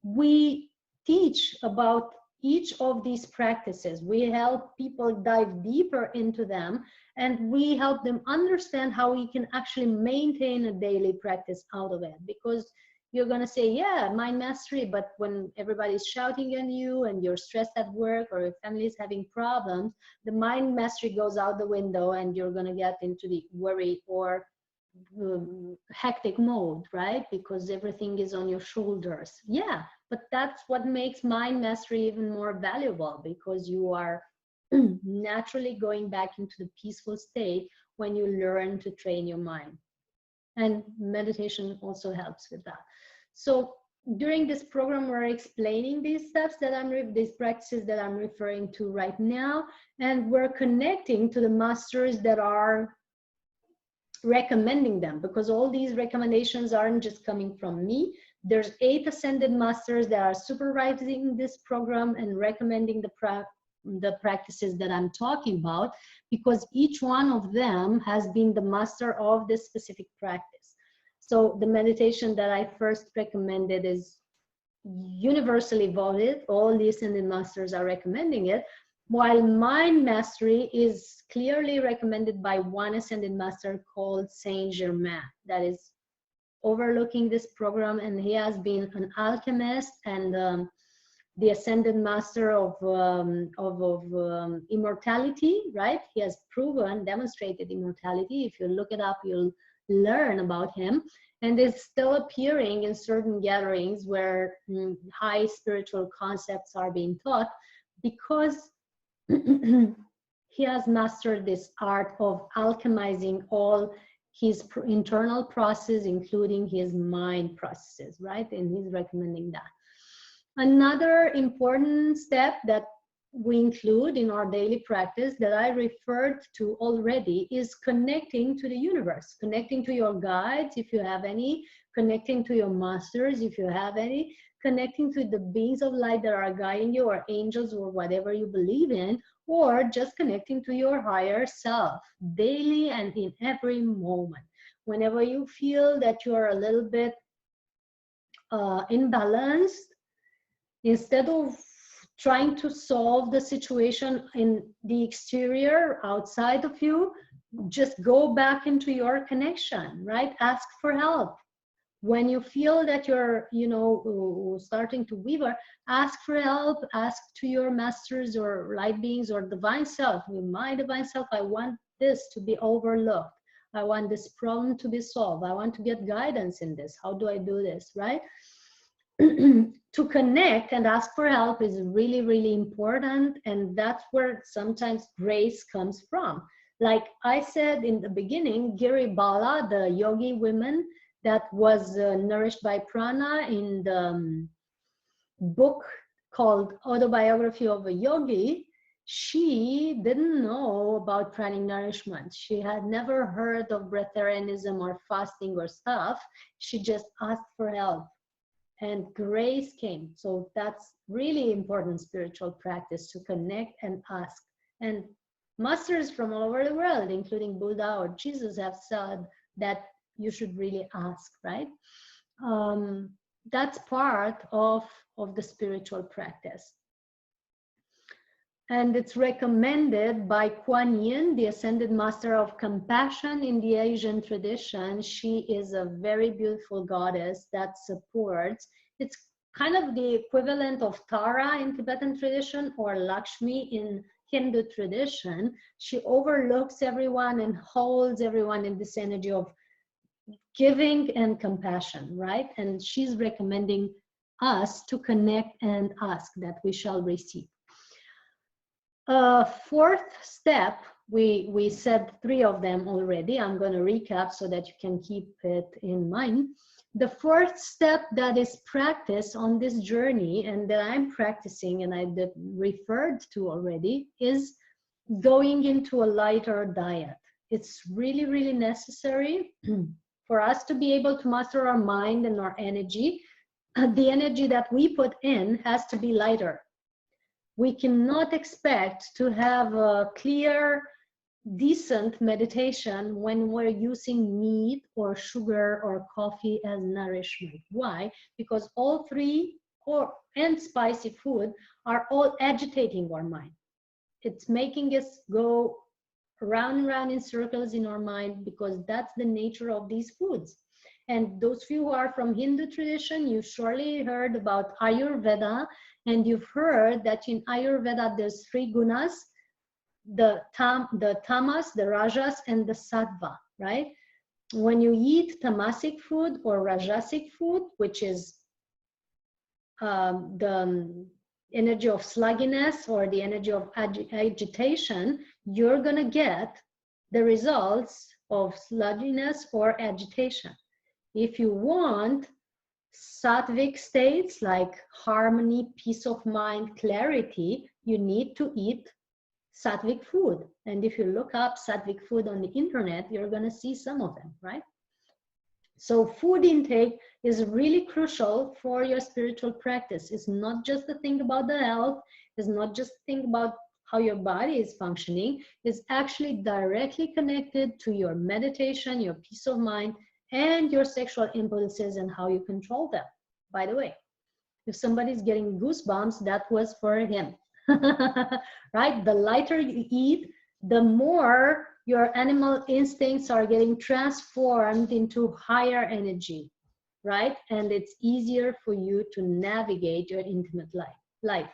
we teach about each of these practices. We help people dive deeper into them, and we help them understand how we can actually maintain a daily practice out of it. Because you're going to say, yeah, mind mastery, but when everybody's shouting at you and you're stressed at work, or your family is having problems, the mind mastery goes out the window, and you're going to get into the worry or hectic mode, right? Because everything is on your shoulders. Yeah, but that's what makes mind mastery even more valuable, because you are naturally going back into the peaceful state when you learn to train your mind. And meditation also helps with that. So during this program, we're explaining these steps that these practices that I'm referring to right now, and we're connecting to the masters that are recommending them, because all these recommendations aren't just coming from me. There's 8 ascended masters that are supervising this program and recommending the practices that I'm talking about, because each one of them has been the master of this specific practice. So the meditation that I first recommended is universally voted. All the ascended masters are recommending it, while mind mastery is clearly recommended by one ascended master called Saint Germain, that is overlooking this program, and he has been an alchemist and the ascended master of immortality, right? He has proven, demonstrated immortality. If you look it up, you'll learn about him, and is still appearing in certain gatherings where high spiritual concepts are being taught, because he has mastered this art of alchemizing all his internal process, including his mind processes, right? And he's recommending that. Another important step that we include in our daily practice that I referred to already is connecting to the universe, connecting to your guides, if you have any, connecting to your masters, if you have any, connecting to the beings of light that are guiding you, or angels, or whatever you believe in, or just connecting to your higher self daily and in every moment. Whenever you feel that you are a little bit imbalanced, instead of trying to solve the situation in the exterior, outside of you, just go back into your connection, right? Ask for help. When you feel that you're, starting to waver, ask for help, ask to your masters or light beings or divine self. My divine self, I want this to be overlooked. I want this problem to be solved. I want to get guidance in this. How do I do this, right? To connect and ask for help is really, really important. And that's where sometimes grace comes from. Like I said in the beginning, Giri Bala, the yogi woman that was nourished by prana in the book called Autobiography of a Yogi, she didn't know about pranic nourishment. She had never heard of breatharianism or fasting or stuff. She just asked for help, and grace came. So that's really important spiritual practice, to connect and ask. And masters from all over the world, including Buddha or Jesus, have said that you should really ask, right? That's part of the spiritual practice. And it's recommended by Kuan Yin, the ascended master of compassion in the Asian tradition. She is a very beautiful goddess that supports, it's kind of the equivalent of Tara in Tibetan tradition or Lakshmi in Hindu tradition. She overlooks everyone and holds everyone in this energy of giving and compassion, right? And she's recommending us to connect and ask that we shall receive. Fourth step, we said 3 of them already. I'm going to recap so that you can keep it in mind. The fourth step that is practiced on this journey, and that I'm practicing and I referred to already, is going into a lighter diet. It's really, really necessary for us to be able to master our mind and our energy. The energy that we put in has to be lighter. We cannot expect to have a clear, decent meditation when we're using meat or sugar or coffee as nourishment. Why? Because all 3 and spicy food are all agitating our mind. It's making us go round and round in circles in our mind, because that's the nature of these foods. And those few who are from Hindu tradition, you surely heard about Ayurveda, and you've heard that in Ayurveda there's 3 gunas, the tamas, the rajas, and the sattva, right? When you eat tamasic food or rajasic food, which is the energy of slugginess or the energy of agitation, you're going to get the results of slugginess or agitation. If you want sattvic states like harmony, peace of mind, clarity, you need to eat sattvic food. And if you look up sattvic food on the internet, you're going to see some of them, right? So food intake is really crucial for your spiritual practice. It's not just a thing about the health. It's not just a thing about how your body is functioning. It's actually directly connected to your meditation, your peace of mind, and your sexual impulses and how you control them. By the way, if somebody's getting goosebumps, that was for him. Right? The lighter you eat, the more your animal instincts are getting transformed into higher energy, right? And it's easier for you to navigate your intimate life.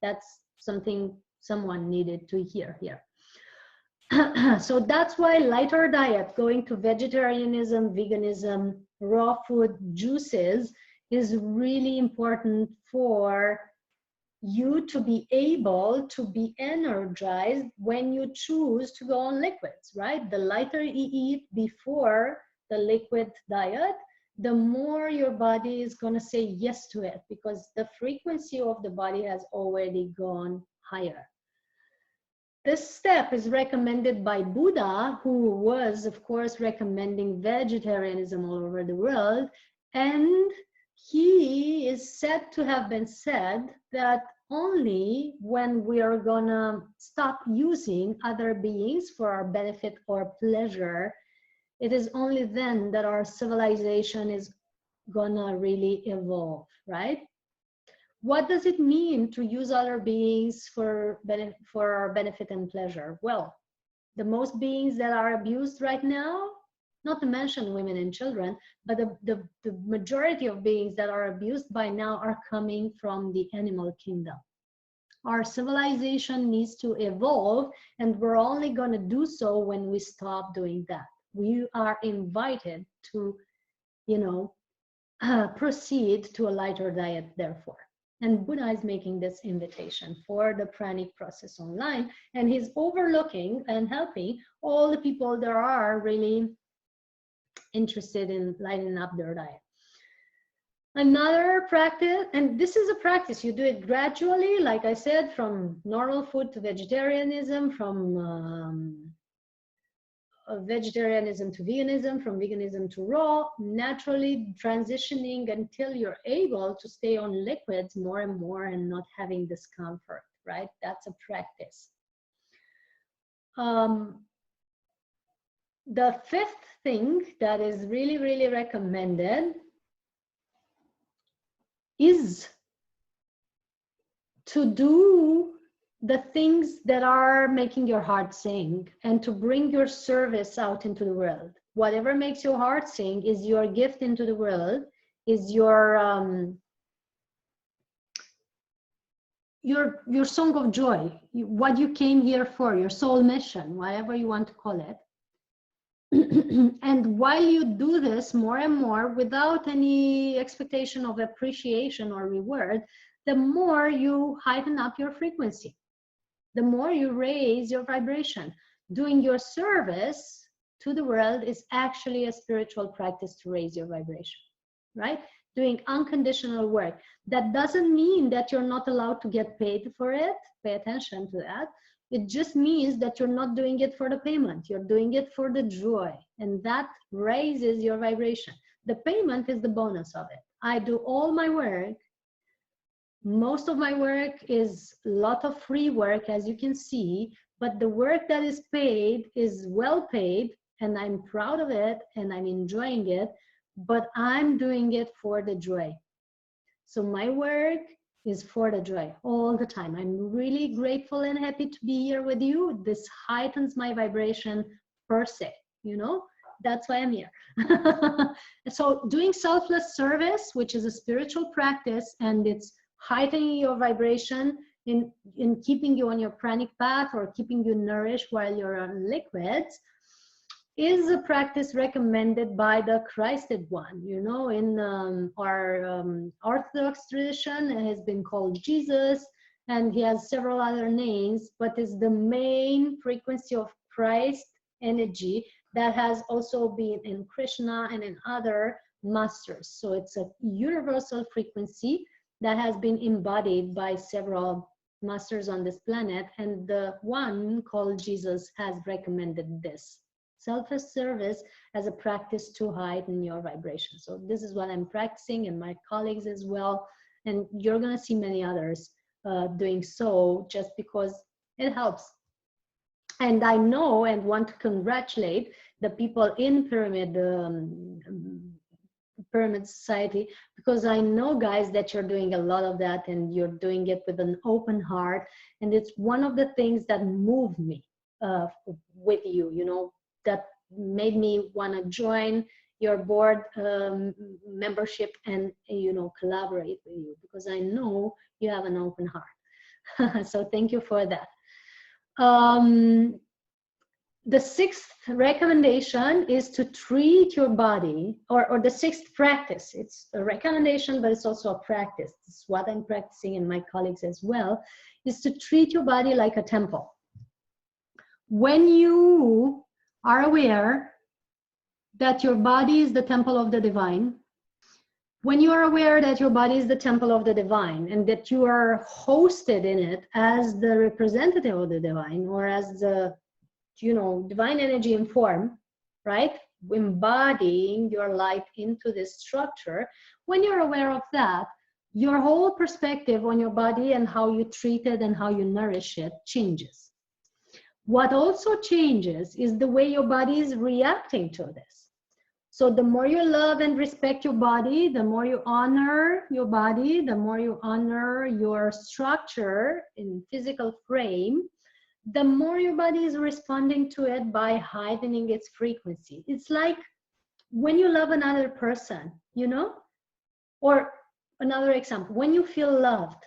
That's something someone needed to hear here. So that's why lighter diet, going to vegetarianism, veganism, raw food, juices, is really important for you to be able to be energized when you choose to go on liquids, right? The lighter you eat before the liquid diet, the more your body is going to say yes to it, because the frequency of the body has already gone higher. This step is recommended by Buddha, who was, of course, recommending vegetarianism all over the world. And he is said to have been said that only when we are gonna stop using other beings for our benefit or pleasure, it is only then that our civilization is gonna really evolve, right? What does it mean to use other beings for our benefit and pleasure? Well, the most beings that are abused right now, not to mention women and children, but the majority of beings that are abused by now are coming from the animal kingdom. Our civilization needs to evolve, and we're only going to do so when we stop doing that. We are invited to, proceed to a lighter diet, therefore. And Buddha is making this invitation for the Pranic Process Online, and he's overlooking and helping all the people that are really interested in lightening up their diet. Another practice, and this is a practice, you do it gradually, like I said, from normal food to vegetarianism, from vegetarianism to veganism, from veganism to raw, naturally transitioning until you're able to stay on liquids more and more and not having discomfort, right? That's a practice. The fifth thing that is really, really recommended is to do the things that are making your heart sing and to bring your service out into the world. Whatever makes your heart sing is your gift into the world, is your song of joy, what you came here for, your soul mission, whatever you want to call it. And while you do this more and more without any expectation of appreciation or reward, the more you heighten up your frequency, the more you raise your vibration. Doing your service to the world is actually a spiritual practice to raise your vibration, right? Doing unconditional work. That doesn't mean that you're not allowed to get paid for it. Pay attention to that. It just means that you're not doing it for the payment. You're doing it for the joy. And that raises your vibration. The payment is the bonus of it. I do all my work. Most of my work is a lot of free work, as you can see, but the work that is paid is well paid, and I'm proud of it, and I'm enjoying it, but I'm doing it for the joy. So my work is for the joy all the time. I'm really grateful and happy to be here with you. This heightens my vibration per se, that's why I'm here. So doing selfless service, which is a spiritual practice, and it's heightening your vibration in keeping you on your pranic path or keeping you nourished while you're on liquids, is a practice recommended by the Christed One. In our Orthodox tradition, it has been called Jesus, and he has several other names, but is the main frequency of Christ energy that has also been in Krishna and in other masters. So it's a universal frequency that has been embodied by several masters on this planet, and the one called Jesus has recommended this selfless service as a practice to heighten your vibration. So this is what I'm practicing, and my colleagues as well, and you're going to see many others doing so, just because it helps. And I know and want to congratulate the people in Pyramid Society, because I know, guys, that you're doing a lot of that, and you're doing it with an open heart. And it's one of the things that moved me with you, you know, that made me want to join your board membership and, you know, collaborate with you, because I know you have an open heart. So thank you for that. The sixth recommendation is to treat your body, or the sixth practice. It's a recommendation, but it's also a practice. It's what I'm practicing, and my colleagues as well, is to treat your body like a temple. When you are aware that your body is the temple of the divine, when you are aware that your body is the temple of the divine, and that you are hosted in it as the representative of the divine, or as the, you know, divine energy in form, right? Embodying your light into this structure. When you're aware of that, your whole perspective on your body and how you treat it and how you nourish it changes. What also changes is the way your body is reacting to this. So the more you love and respect your body, the more you honor your body, the more you honor your structure in physical frame, the more your body is responding to it by heightening its frequency. It's like when you love another person, you know, or another example, when you feel loved,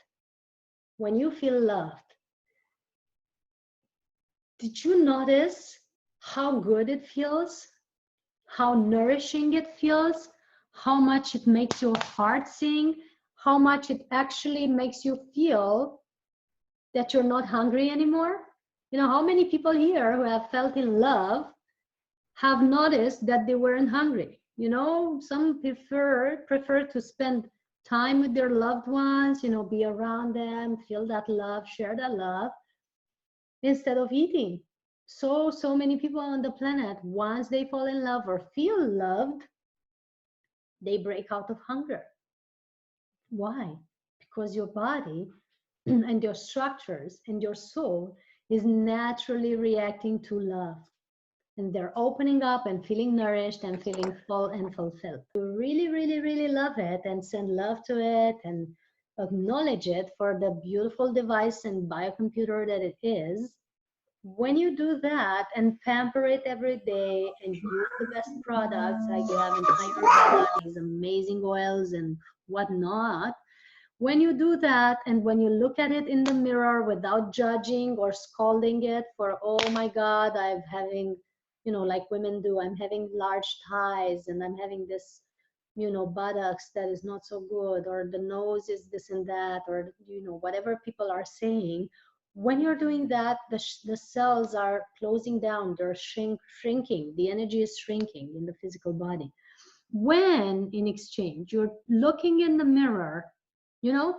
did you notice how good it feels, how nourishing it feels, how much it makes your heart sing, how much it actually makes you feel that you're not hungry anymore? You know, how many people here who have felt in love have noticed that they weren't hungry? You know, some prefer to spend time with their loved ones, you know, be around them, feel that love, share that love, instead of eating. So many people on the planet, once they fall in love or feel loved, they break out of hunger. Why? Because your body and your structures and your soul is naturally reacting to love, and they're opening up and feeling nourished and feeling full and fulfilled. You really, really, really love it and send love to it and acknowledge it for the beautiful device and biocomputer that it is. When you do that and pamper it every day and use the best products, like you have in Ayurveda, these amazing oils and whatnot, when you do that, and when you look at it in the mirror without judging or scolding it for, oh my God, I'm having, you know, like women do, I'm having large thighs and I'm having this, you know, buttocks that is not so good, or the nose is this and that, or, you know, whatever people are saying. When you're doing that, the cells are closing down, they're shrinking, the energy is shrinking in the physical body. When in exchange, you're looking in the mirror, you know,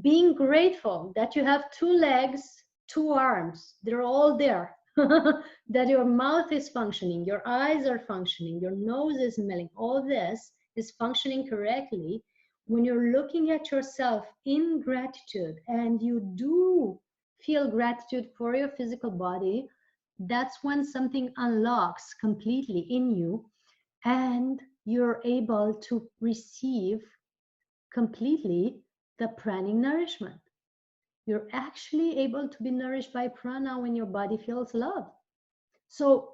being grateful that you have 2 legs, 2 arms, they're all there, that your mouth is functioning, your eyes are functioning, your nose is smelling, all this is functioning correctly. When you're looking at yourself in gratitude, and you do feel gratitude for your physical body, that's when something unlocks completely in you, and you're able to receive completely the pranic nourishment. You're actually able to be nourished by prana when your body feels love. So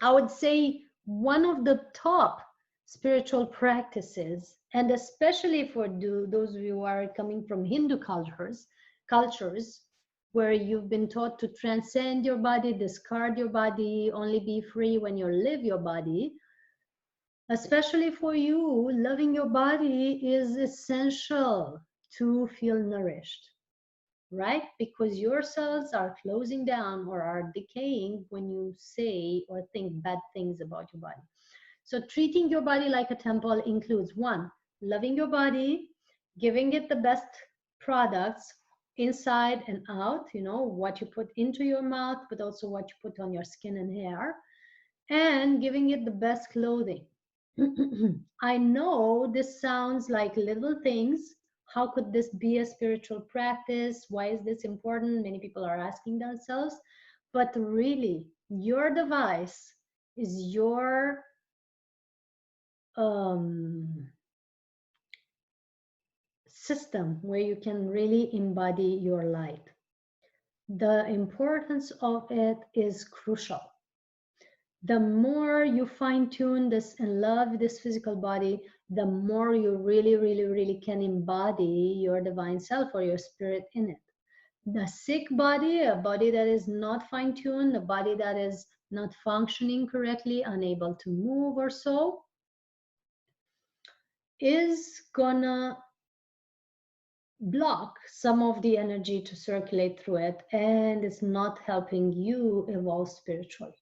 I would say one of the top spiritual practices, and especially for those of you who are coming from Hindu cultures where you've been taught to transcend your body, discard your body, only be free when you live your body. Especially for you, loving your body is essential to feel nourished, right? Because your cells are closing down or are decaying when you say or think bad things about your body. So treating your body like a temple includes one, loving your body, giving it the best products inside and out, you know, what you put into your mouth, but also what you put on your skin and hair, and giving it the best clothing. I know this sounds like little things. How could this be a spiritual practice? Why is this important? Many people are asking themselves. But really, your device is your system where you can really embody your light. The importance of it is crucial. The more you fine tune this and love this physical body, the more you really can embody your divine self or your spirit in it. The sick body, a body that is not fine tuned, a body that is not functioning correctly, unable to move or so, is gonna block some of the energy to circulate through it, and it's not helping you evolve spiritually.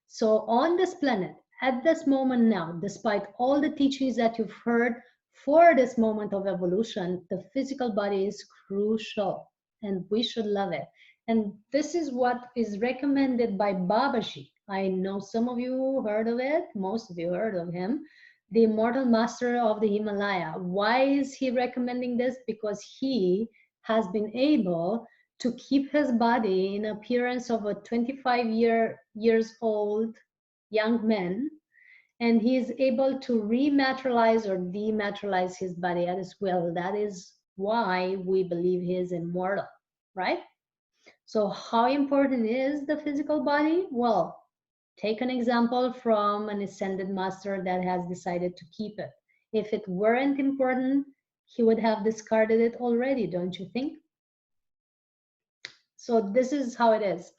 So on this planet, at this moment now, despite all the teachings that you've heard for this moment of evolution, the physical body is crucial and we should love it. And this is what is recommended by Babaji. I know some of you heard of it, most of you heard of him, the immortal master of the Himalaya. Why is he recommending this? Because he has been able to keep his body in appearance of a 25 years old young man, and he is able to rematerialize or dematerialize his body at his will. That is why we believe he is immortal, right? So how important is the physical body? Well, take an example from an ascended master that has decided to keep it. If it weren't important, he would have discarded it already, don't you think? So this is how it is.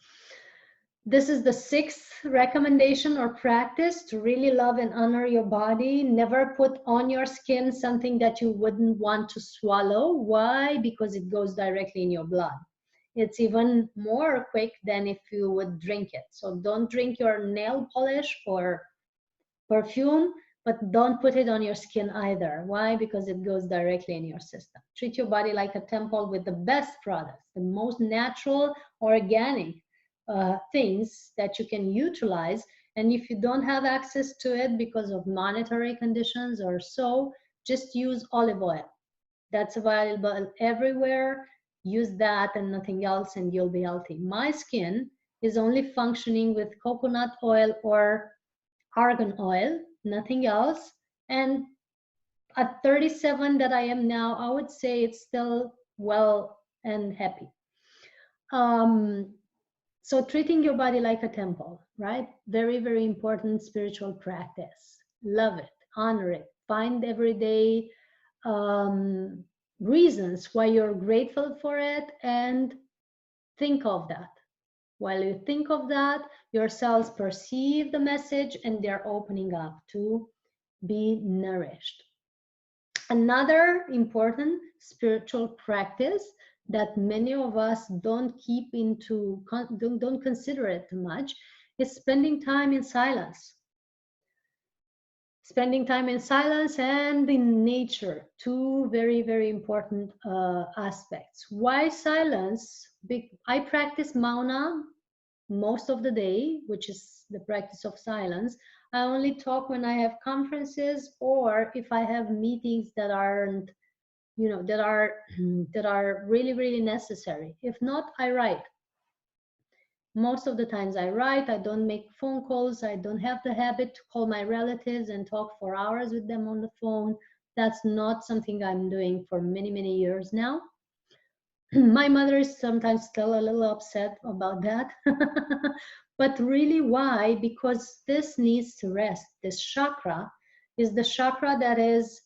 This is the sixth recommendation or practice to really love and honor your body. Never put on your skin something that you wouldn't want to swallow. Why? Because it goes directly in your blood. It's even more quick than if you would drink it. So don't drink your nail polish or perfume, but don't put it on your skin either. Why? Because it goes directly in your system. Treat your body like a temple with the best products, the most natural, organic things that you can utilize. And if you don't have access to it because of monetary conditions or so, just use olive oil. That's available everywhere. Use that and nothing else, and you'll be healthy. My skin is only functioning with coconut oil or argan oil, nothing else. And at 37 that I am now, I would say it's still well and happy. So treating your body like a temple, right? Very important spiritual practice. Love it, honor it, find everyday reasons why you're grateful for it, and think of that. While you think of that, your cells perceive the message and they're opening up to be nourished. Another important spiritual practice that many of us don't consider it too much is spending time in silence. Spending time in silence and in nature, two very important aspects. Why silence? I practice mauna most of the day, which is the practice of silence. I only talk when I have conferences or if I have meetings that aren't, you know, that are really necessary. If not, I write. Most of the times I write. I don't make phone calls. I don't have the habit to call my relatives and talk for hours with them on the phone. That's not something I'm doing for many years now. My mother is sometimes still a little upset about that. But really, why? Because this needs to rest. This chakra is the chakra that is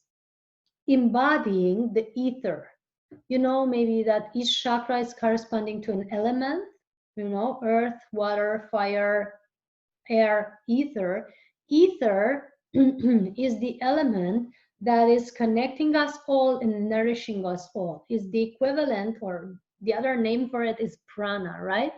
embodying the ether. You know, maybe that each chakra is corresponding to an element, you know, earth, water, fire, air, ether. Ether is the element that is connecting us all and nourishing us all. Is the equivalent, or the other name for it is prana, right?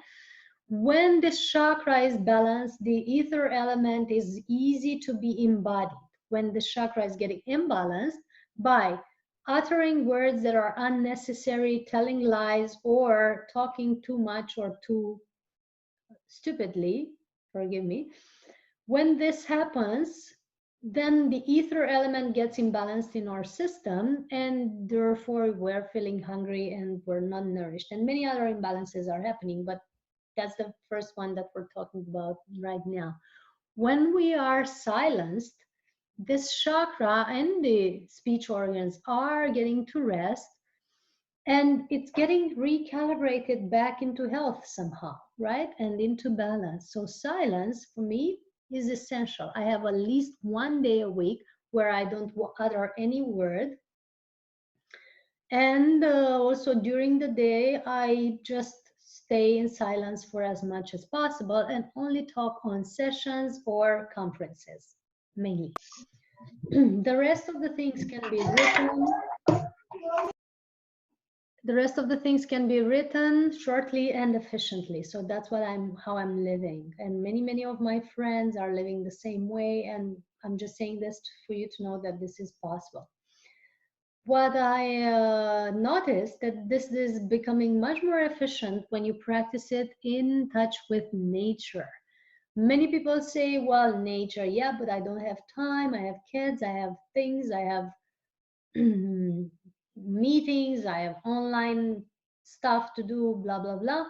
When this chakra is balanced, the ether element is easy to be embodied. When the chakra is getting imbalanced by uttering words that are unnecessary, telling lies, or talking too much or too stupidly, forgive me, when this happens, then the ether element gets imbalanced in our system, and therefore we're feeling hungry and we're not nourished. And many other imbalances are happening, but that's the first one that we're talking about right now. When we are silenced, this chakra and the speech organs are getting to rest, and it's getting recalibrated back into health somehow, right? And into balance. So silence for me is essential. I have at least 1 day a week where I don't utter any word. And also during the day, I just stay in silence for as much as possible and only talk on sessions or conferences, mainly. The rest of the things can be written. The rest of the things can be written shortly and efficiently. So that's how I'm living. And many of my friends are living the same way. And I'm just saying this for you to know that this is possible. What I noticed that this is becoming much more efficient when you practice it in touch with nature. Many people say, well, nature, yeah, but I don't have time. I have kids, I have things, I have meetings, I have online stuff to do, blah, blah, blah.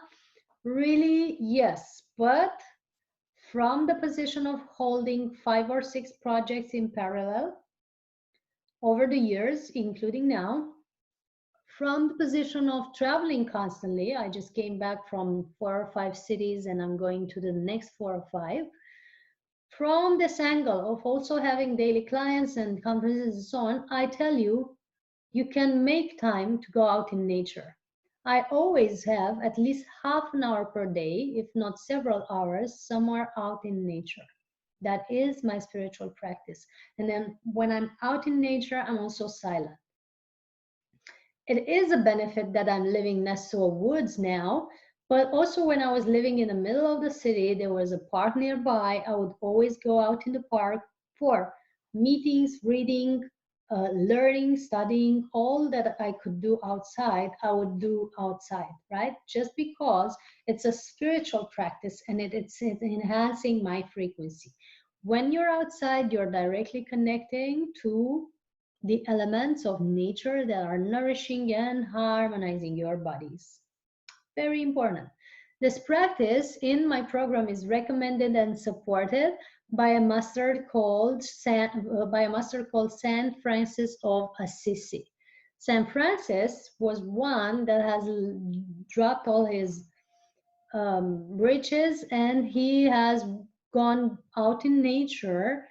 Really, yes, but from the position of holding 5 or 6 projects in parallel over the years, including now, from the position of traveling constantly, I just came back from 4 or 5 cities and I'm going to the next 4 or 5. From this angle of also having daily clients and conferences and so on, I tell you, you can make time to go out in nature. I always have at least half an hour per day, if not several hours, somewhere out in nature. That is my spiritual practice. And then when I'm out in nature, I'm also silent. It is a benefit that I'm living next to a woods now, but also when I was living in the middle of the city, there was a park nearby. I would always go out in the park for meetings, reading, learning, studying, all that I could do outside, I would do outside, right? Just because it's a spiritual practice and it's enhancing my frequency. When you're outside, you're directly connecting to the elements of nature that are nourishing and harmonizing your bodies. Very important. This practice in my program is recommended and supported by a master called Saint Francis of Assisi. Saint Francis was one that has dropped all his riches, and he has gone out in nature,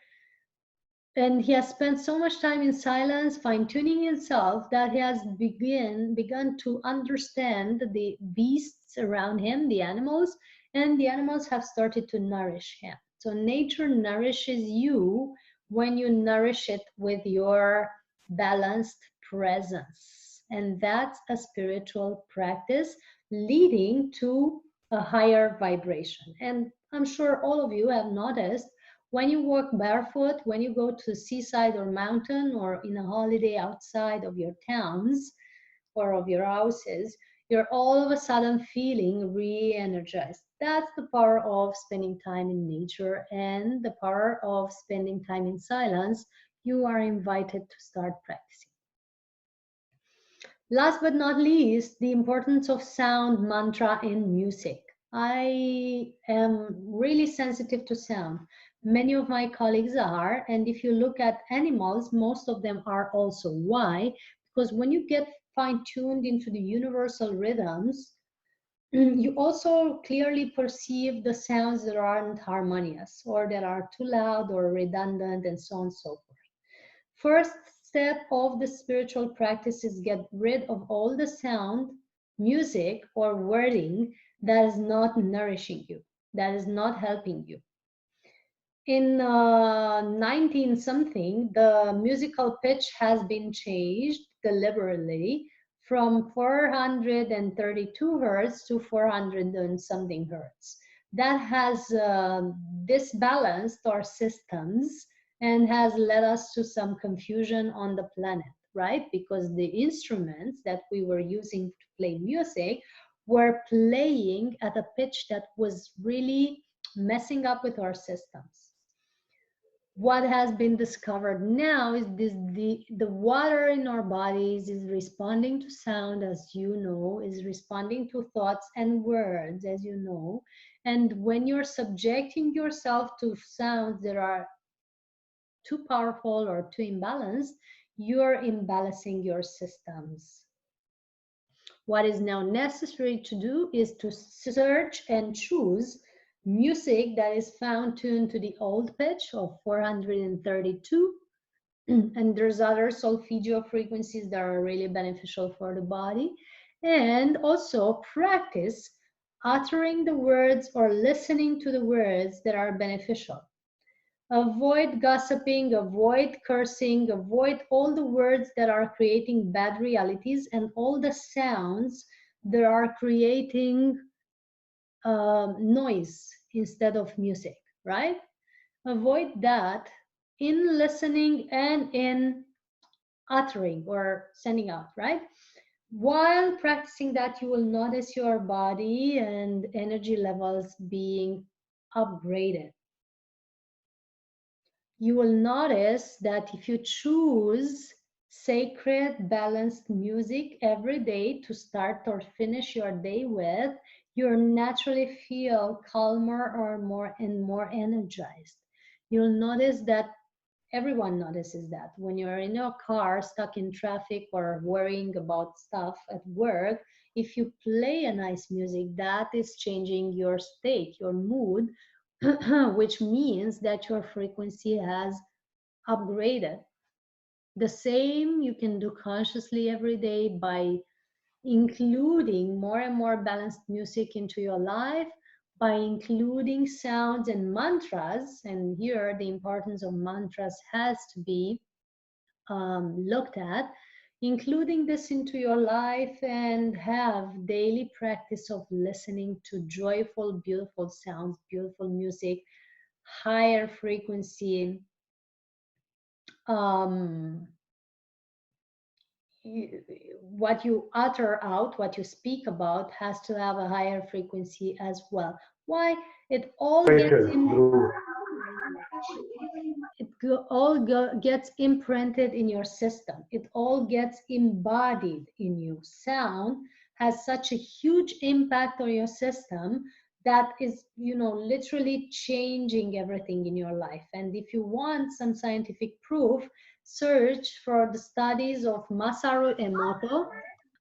and he has spent so much time in silence, fine-tuning himself, that he has begun to understand the beasts around him, the animals, and the animals have started to nourish him. So nature nourishes you when you nourish it with your balanced presence. And that's a spiritual practice leading to a higher vibration. And I'm sure all of you have noticed when you walk barefoot, when you go to seaside or mountain or in a holiday outside of your towns or of your houses, you're all of a sudden feeling re-energized. That's the power of spending time in nature and the power of spending time in silence. You are invited to start practicing. Last but not least, the importance of sound, mantra in music. I am really sensitive to sound. Many of my colleagues are, and if you look at animals, most of them are also. Why? Because when you get fine-tuned into the universal rhythms, you also clearly perceive the sounds that aren't harmonious or that are too loud or redundant and so on and so forth. First step of the spiritual practice is get rid of all the sound, music, or wording that is not nourishing you, that is not helping you. In 19-something, the musical pitch has been changed deliberately from 432 hertz to 400 and something hertz. That has disbalanced our systems and has led us to some confusion on the planet, right? Because the instruments that we were using to play music were playing at a pitch that was really messing up with our systems. What has been discovered now is the water in our bodies is responding to sound, as you know, is responding to thoughts and words, as you know. And when you're subjecting yourself to sounds that are too powerful or too imbalanced, you're imbalancing your systems. What is now necessary to do is to search and choose music that is found tuned to the old pitch of 432. And there's other solfeggio frequencies that are really beneficial for the body. And also practice uttering the words or listening to the words that are beneficial. Avoid gossiping, avoid cursing, avoid all the words that are creating bad realities and all the sounds that are creating noise instead of music, right? Avoid that in listening and in uttering or sending out, right? While practicing that, you will notice your body and energy levels being upgraded. You will notice that if you choose sacred, balanced music every day to start or finish your day with, you'll naturally feel calmer or more energized. You'll notice that everyone notices that when you're in your car stuck in traffic or worrying about stuff at work, if you play a nice music, that is changing your state, your mood, which means that your frequency has upgraded. The same you can do consciously every day by including more and more balanced music into your life, by including sounds and mantras. And here the importance of mantras has to be looked at, including this into your life, and have daily practice of listening to joyful, beautiful sounds, beautiful music, higher frequency. What you utter out, what you speak about, has to have a higher frequency as well. Why? It all gets gets imprinted in your system. It all gets embodied in you. Sound has such a huge impact on your system that is, literally changing everything in your life. And if you want some scientific proof, search for the studies of Masaru Emoto.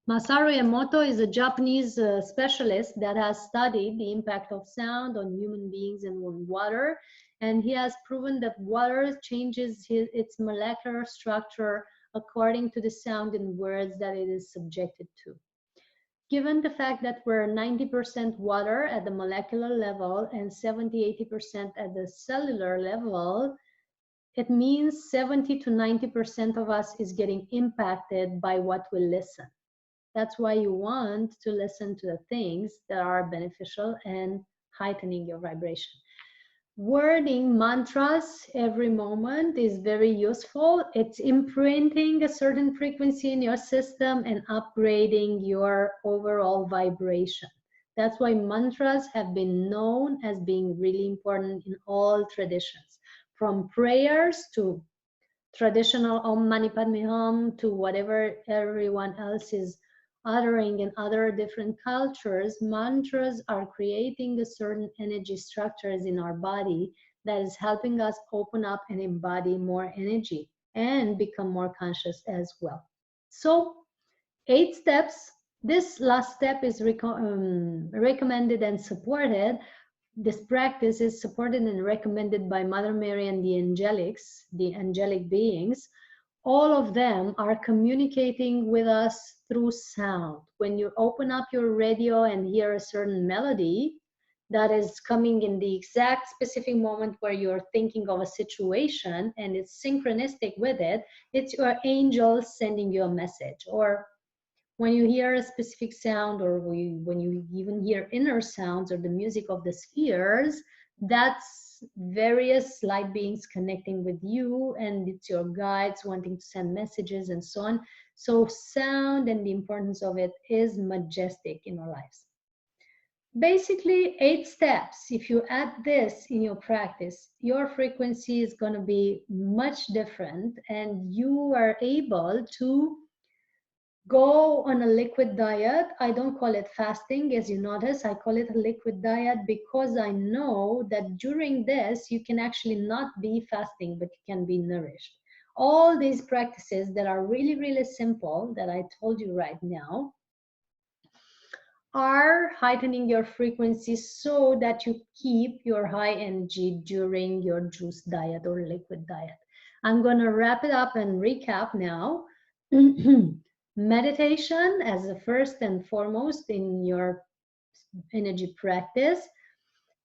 Masaru Emoto is a Japanese specialist that has studied the impact of sound on human beings and on water. And he has proven that water changes its molecular structure according to the sound and words that it is subjected to. Given the fact that we're 90% water at the molecular level and 70-80% at the cellular level, it means 70 to 90% of us is getting impacted by what we listen. That's why you want to listen to the things that are beneficial and heightening your vibration. Wording mantras every moment is very useful. It's imprinting a certain frequency in your system and upgrading your overall vibration. That's why mantras have been known as being really important in all traditions, from prayers to traditional Om Mani Padme Hum to whatever everyone else is uttering in other different cultures. Mantras are creating a certain energy structures in our body that is helping us open up and embody more energy and become more conscious as well. So 8 steps. This last step is recommended and supported. This practice is supported and recommended by Mother Mary and the angelics, the angelic beings. All of them are communicating with us through sound. When you open up your radio and hear a certain melody that is coming in the exact specific moment where you're thinking of a situation and it's synchronistic with it, it's your angel sending you a message. Or when you hear a specific sound, or when you even hear inner sounds or the music of the spheres, that's various light beings connecting with you, and it's your guides wanting to send messages and so on. So sound and the importance of it is majestic in our lives. Basically 8 steps. If you add this in your practice, your frequency is going to be much different, and you are able to go on a liquid diet. I don't call it fasting, as you notice. I call it a liquid diet because I know that during this, you can actually not be fasting, but you can be nourished. All these practices that are really, really simple that I told you right now are heightening your frequency so that you keep your high energy during your juice diet or liquid diet. I'm going to wrap it up and recap now. Meditation as the first and foremost in your energy practice.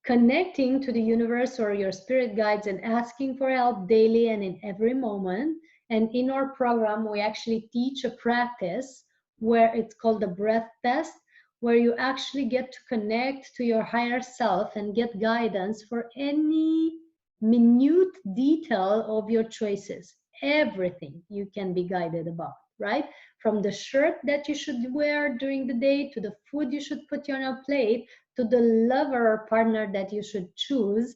Connecting to the universe or your spirit guides and asking for help daily and in every moment. And in our program, we actually teach a practice where it's called the breath test, where you actually get to connect to your higher self and get guidance for any minute detail of your choices. Everything you can be guided about, right? From the shirt that you should wear during the day, to the food you should put on your plate, to the lover or partner that you should choose.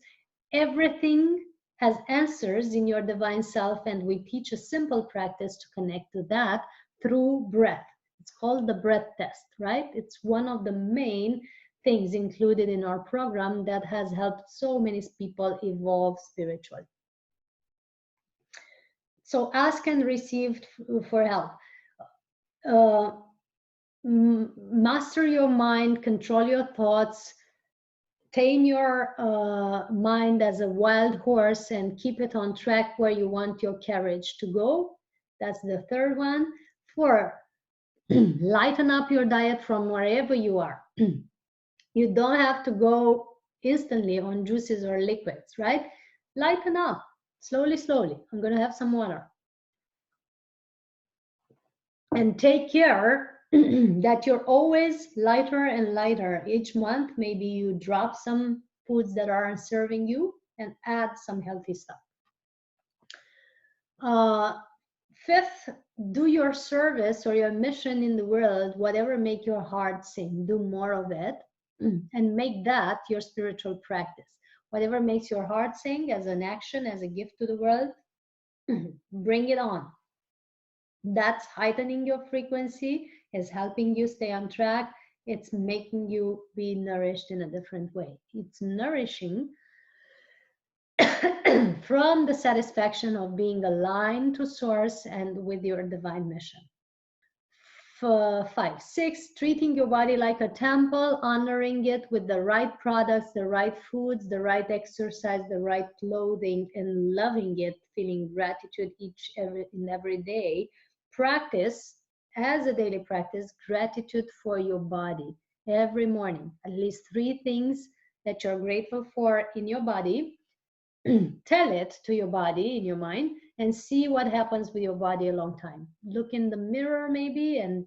Everything has answers in your divine self, and we teach a simple practice to connect to that through breath. It's called the breath test, right? It's one of the main things included in our program that has helped so many people evolve spiritually. So ask and receive for help. Master your mind, control your thoughts, tame your mind as a wild horse and keep it on track where you want your carriage to go. That's the third one. 4, lighten up your diet from wherever you are. You don't have to go instantly on juices or liquids, right? Lighten up slowly, slowly. I'm going to have some water. And take care that you're always lighter and lighter. Each month, maybe you drop some foods that aren't serving you and add some healthy stuff. 5th, do your service or your mission in the world, whatever make your heart sing, do more of it and make that your spiritual practice. Whatever makes your heart sing as an action, as a gift to the world, bring it on. That's heightening your frequency, is helping you stay on track. It's making you be nourished in a different way. It's nourishing from the satisfaction of being aligned to source and with your divine mission. 5, 6, treating your body like a temple, honoring it with the right products, the right foods, the right exercise, the right clothing, and loving it, feeling gratitude every day. Practice, as a daily practice, gratitude for your body every morning. At least 3 things that you're grateful for in your body. Tell it to your body in your mind and see what happens with your body a long time. Look in the mirror maybe and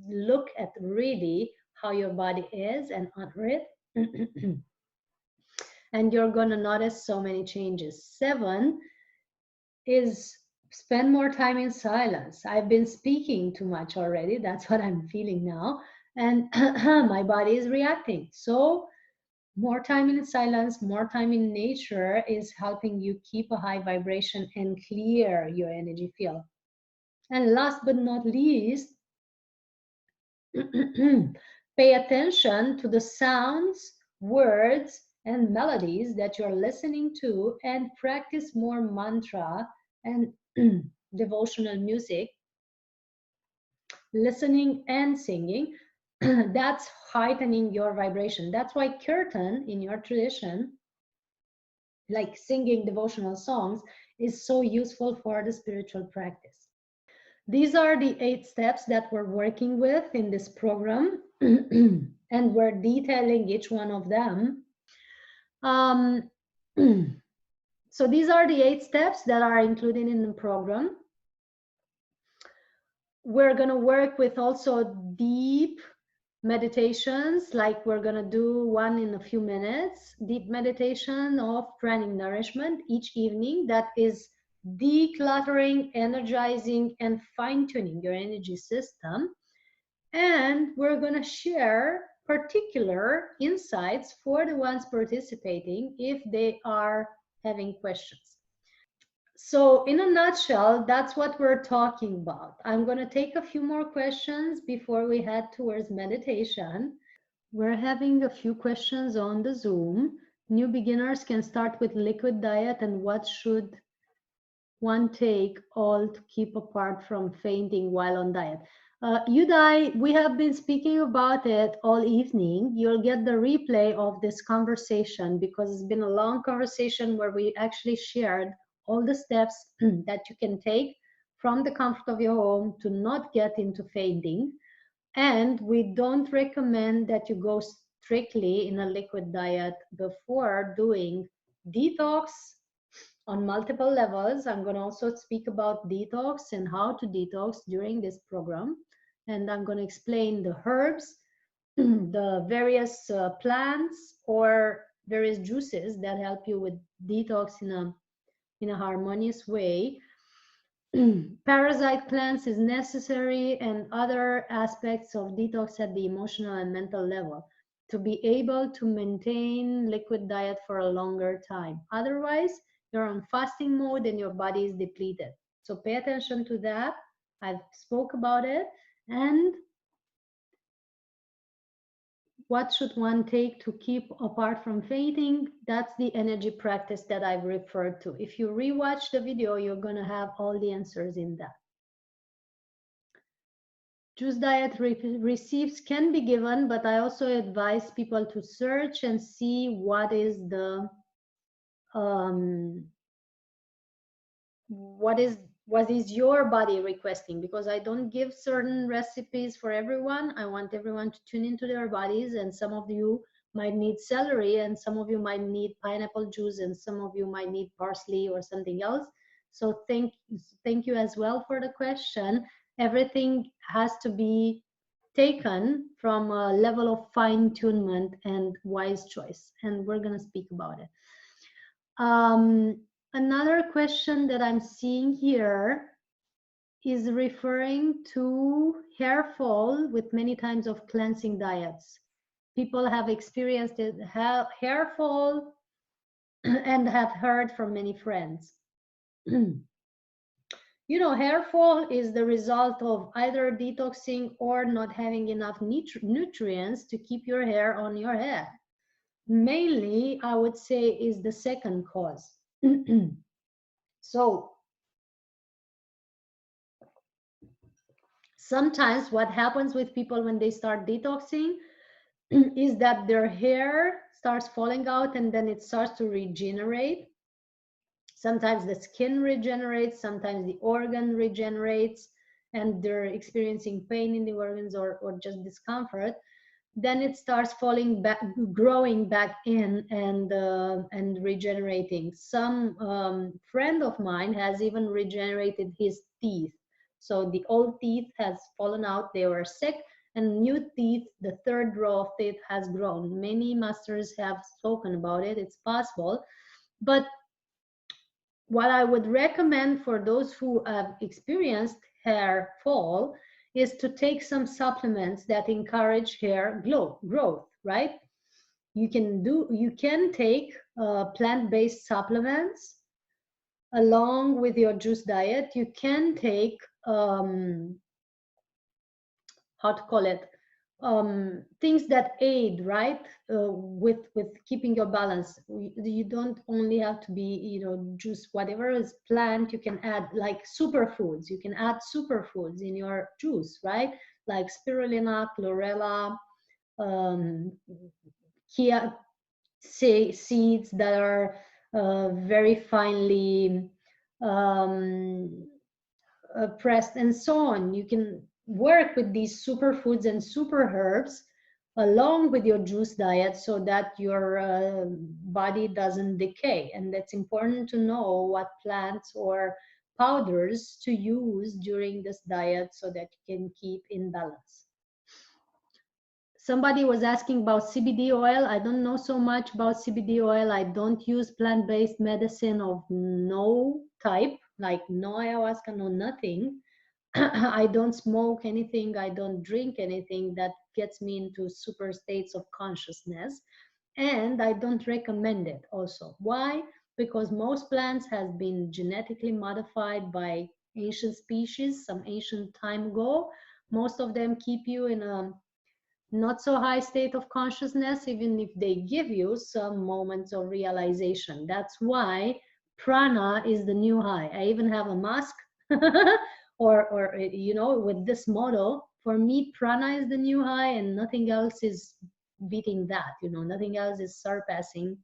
look at really how your body is and honor it. And you're going to notice so many changes. 7 is spend more time in silence. I've been speaking too much already. That's what I'm feeling now. And my body is reacting. So more time in silence, more time in nature is helping you keep a high vibration and clear your energy field. And last but not least, pay attention to the sounds, words, and melodies that you're listening to, and practice more mantra and devotional music, listening and singing. That's heightening your vibration. That's why kirtan in your tradition, like singing devotional songs, is so useful for the spiritual practice. These are the 8 steps that we're working with in this program, and we're detailing each one of them. So these are the 8 steps that are included in the program. we're going to work with also deep meditations, like we're going to do one in a few minutes, deep meditation of pranic nourishment each evening that is decluttering, energizing, and fine-tuning your energy system. And we're going to share particular insights for the ones participating if they are having questions. So in a nutshell, that's what we're talking about. I'm going to take a few more questions before we head towards meditation. We're having a few questions on the Zoom. New beginners can start with liquid diet, and what should one take all to keep apart from fainting while on diet? Uday, we have been speaking about it all evening. You'll get the replay of this conversation because it's been a long conversation where we actually shared all the steps that you can take from the comfort of your home to not get into fainting. And we don't recommend that you go strictly in a liquid diet before doing detox on multiple levels. I'm going to also speak about detox and how to detox during this program. And I'm going to explain the herbs, the various plants or various juices that help you with detox in a harmonious way. Parasite cleanse is necessary, and other aspects of detox at the emotional and mental level to be able to maintain liquid diet for a longer time. Otherwise, you're on fasting mode and your body is depleted. So pay attention to that. I've spoke about it. And what should one take to keep apart from fainting? That's the energy practice that I've referred to. If you rewatch the video, you're going to have all the answers in that. Juice diet receipts can be given, but I also advise people to search and see what is what is your body requesting, because I don't give certain recipes for everyone. I want everyone to tune into their bodies, and some of you might need celery, and some of you might need pineapple juice, and some of you might need parsley or something else. So thank you as well for the question. Everything has to be taken from a level of fine-tunement and wise choice, and we're going to speak about it. Another question that I'm seeing here is referring to hair fall with many times of cleansing diets. People have experienced it, hair fall and have heard from many friends. You know, hair fall is the result of either detoxing or not having enough nutrients to keep your hair on your head. Mainly, I would say, is the second cause. So sometimes what happens with people when they start detoxing is that their hair starts falling out and then it starts to regenerate. Sometimes the skin regenerates, sometimes the organ regenerates, and they're experiencing pain in the organs or just discomfort. Then it starts falling back, growing back in, and regenerating. Some friend of mine has even regenerated his teeth. So the old teeth has fallen out, they were sick, and new teeth, the third row of teeth has grown. Many masters have spoken about it, it's possible. But what I would recommend for those who have experienced hair fall is to take some supplements that encourage hair growth, right? You can take plant-based supplements along with your juice diet. You can take how to call it, things that aid, right, with keeping your balance. You don't only have to be, you know, juice. Whatever is plant, you can add, like superfoods. You can add superfoods in your juice, right? Like spirulina, chlorella, chia seeds that are very finely pressed, and so on. You can work with these superfoods and super herbs along with your juice diet so that your body doesn't decay. And that's important to know what plants or powders to use during this diet so that you can keep in balance. Somebody was asking about CBD oil. I don't know so much about CBD oil. I don't use plant-based medicine of no type, like no ayahuasca, no nothing. I don't smoke anything. I don't drink anything that gets me into super states of consciousness. And I don't recommend it also. Why? Because most plants have been genetically modified by ancient species some ancient time ago. Most of them keep you in a not so high state of consciousness, even if they give you some moments of realization. That's why prana is the new high. I even have a mask or you know, with this motto. For me, prana is the new high, and nothing else is beating that. You know, nothing else is surpassing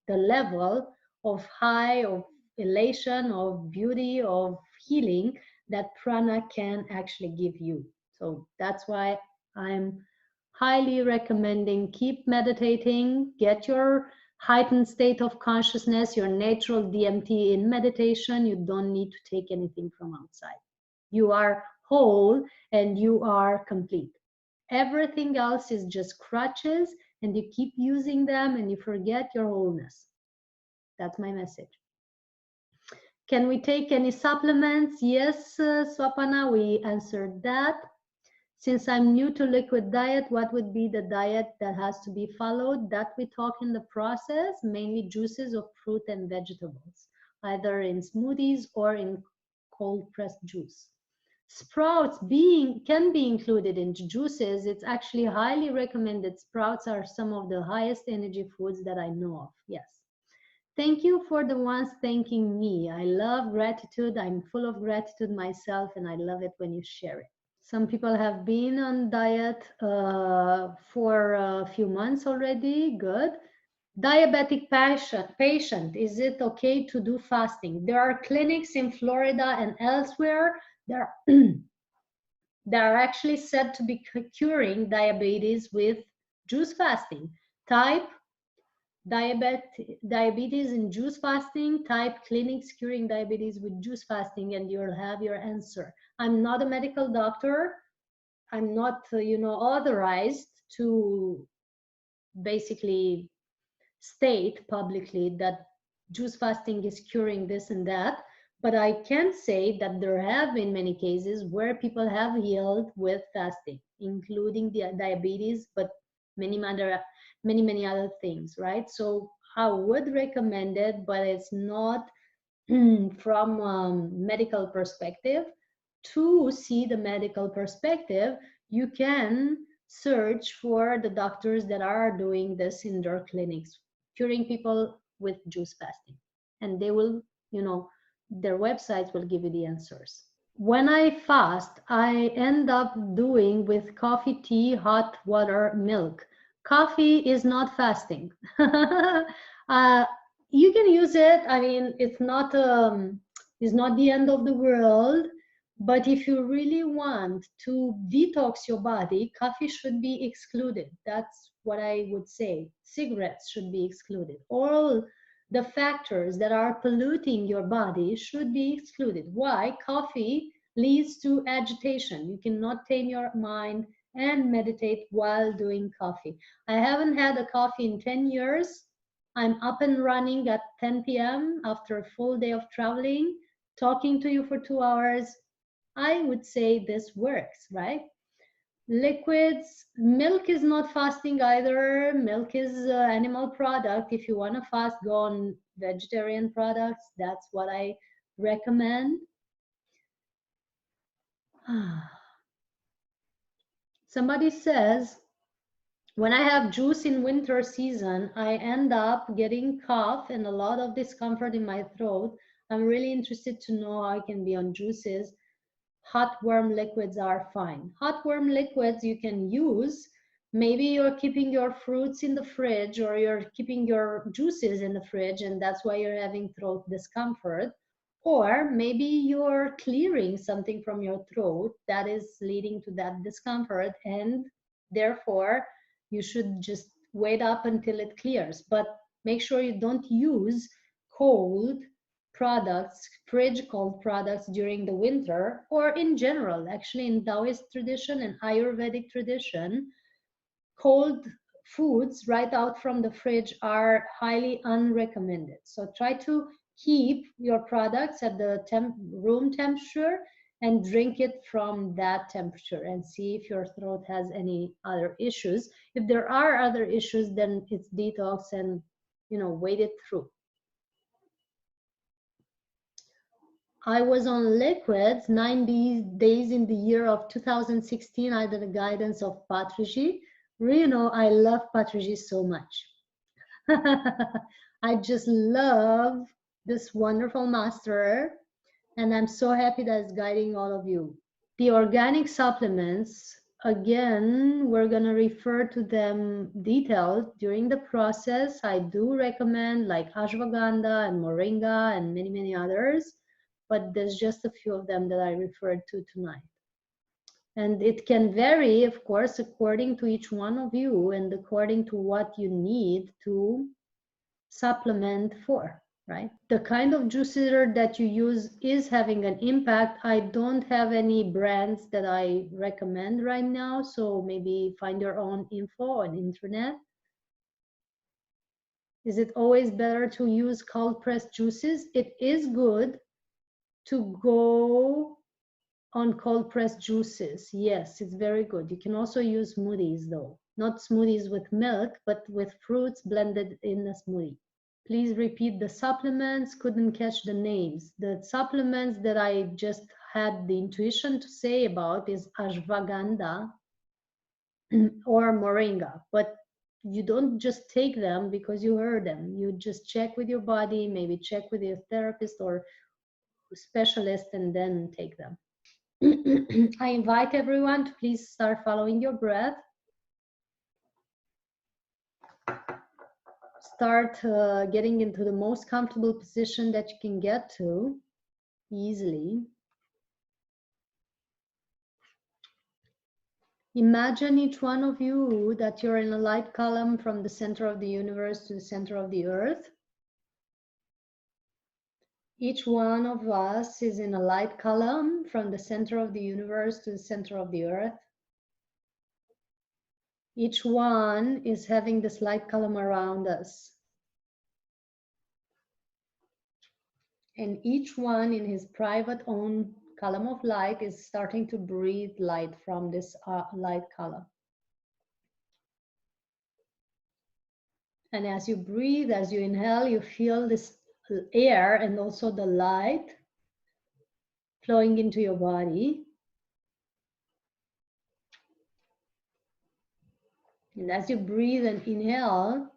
the level of high, of elation, of beauty, of healing that prana can actually give you. So that's why I'm highly recommending keep meditating, get your heightened state of consciousness, your natural DMT in meditation. You don't need to take anything from outside. You are whole and you are complete. Everything else is just crutches, and you keep using them and you forget your wholeness. That's my message. Can we take any supplements? Yes, Swapana, we answered that. Since I'm new to liquid diet, what would be the diet that has to be followed? That we talk in the process, mainly juices of fruit and vegetables, either in smoothies or in cold pressed juice. Sprouts can be included in juices. It's actually highly recommended. Sprouts are some of the highest energy foods that I know of. Yes. Thank you for the ones thanking me. I love gratitude. I'm full of gratitude myself, and I love it when you share it. Some people have been on diet for a few months already. Good. Diabetic patient, is it okay to do fasting? There are clinics in Florida and elsewhere that are, that are actually said to be curing diabetes with juice fasting. Type diabetes in juice fasting, type clinics curing diabetes with juice fasting, and you'll have your answer. I'm not a medical doctor. I'm not, authorized to basically state publicly that juice fasting is curing this and that. But I can say that there have been many cases where people have healed with fasting, including the diabetes, but many other things, right? So I would recommend it, but it's not from medical perspective. To see the medical perspective, you can search for the doctors that are doing this in their clinics, curing people with juice fasting, and they will, their websites will give you the answers. When I fast, I end up doing with coffee, tea, hot water, milk. Coffee is not fasting. You can use it. I mean, it's not the end of the world. But if you really want to detox your body, coffee should be excluded. That's what I would say. Cigarettes should be excluded. All the factors that are polluting your body should be excluded. Why? Coffee leads to agitation. You cannot tame your mind and meditate while doing coffee. I haven't had a coffee in 10 years. I'm up and running at 10 p.m. after a full day of traveling, talking to you for 2 hours. I would say this works, right? Liquids, milk is not fasting either. Milk is an animal product. If you want to fast, go on vegetarian products. That's what I recommend. Somebody says, when I have juice in winter season, I end up getting cough and a lot of discomfort in my throat. I'm really interested to know how I can be on juices. Hot warm liquids are fine. Hot warm liquids you can use. Maybe you're keeping your fruits in the fridge, or you're keeping your juices in the fridge, and that's why you're having throat discomfort. Or maybe you're clearing something from your throat that is leading to that discomfort, and therefore you should just wait up until it clears. But make sure you don't use cold products, fridge cold products during the winter, or in general, actually in Taoist tradition and Ayurvedic tradition, cold foods right out from the fridge are highly unrecommended. So try to keep your products at the room temperature and drink it from that temperature and see if your throat has any other issues. If there are other issues, then it's detox and, wait it through. I was on liquids 90 days in the year of 2016 under the guidance of Patriji. I love Patriji so much. I just love this wonderful master, and I'm so happy that it's guiding all of you. The organic supplements, again, we're going to refer to them detailed during the process. I do recommend like ashwagandha and moringa and many, many others, but there's just a few of them that I referred to tonight. And it can vary, of course, according to each one of you and according to what you need to supplement for, right? The kind of juicer that you use is having an impact. I don't have any brands that I recommend right now, so maybe find your own info on internet. Is it always better to use cold pressed juices? It is good to go on cold pressed juices. Yes, it's very good. You can also use smoothies though. Not smoothies with milk, but with fruits blended in a smoothie. Please repeat the supplements. Couldn't catch the names. The supplements that I just had the intuition to say about is ashwagandha or moringa, but you don't just take them because you heard them. You just check with your body, maybe check with your therapist or specialist, and then take them. I invite everyone to please start following your breath. Start getting into the most comfortable position that you can get to easily. Imagine each one of you that you're in a light column from the center of the universe to the center of the earth. Each one of us is in a light column from the center of the universe to the center of the earth. Each one is having this light column around us. And each one in his private own column of light is starting to breathe light from this light column. And as you breathe, as you inhale, you feel this air and also the light flowing into your body. And as you breathe and inhale,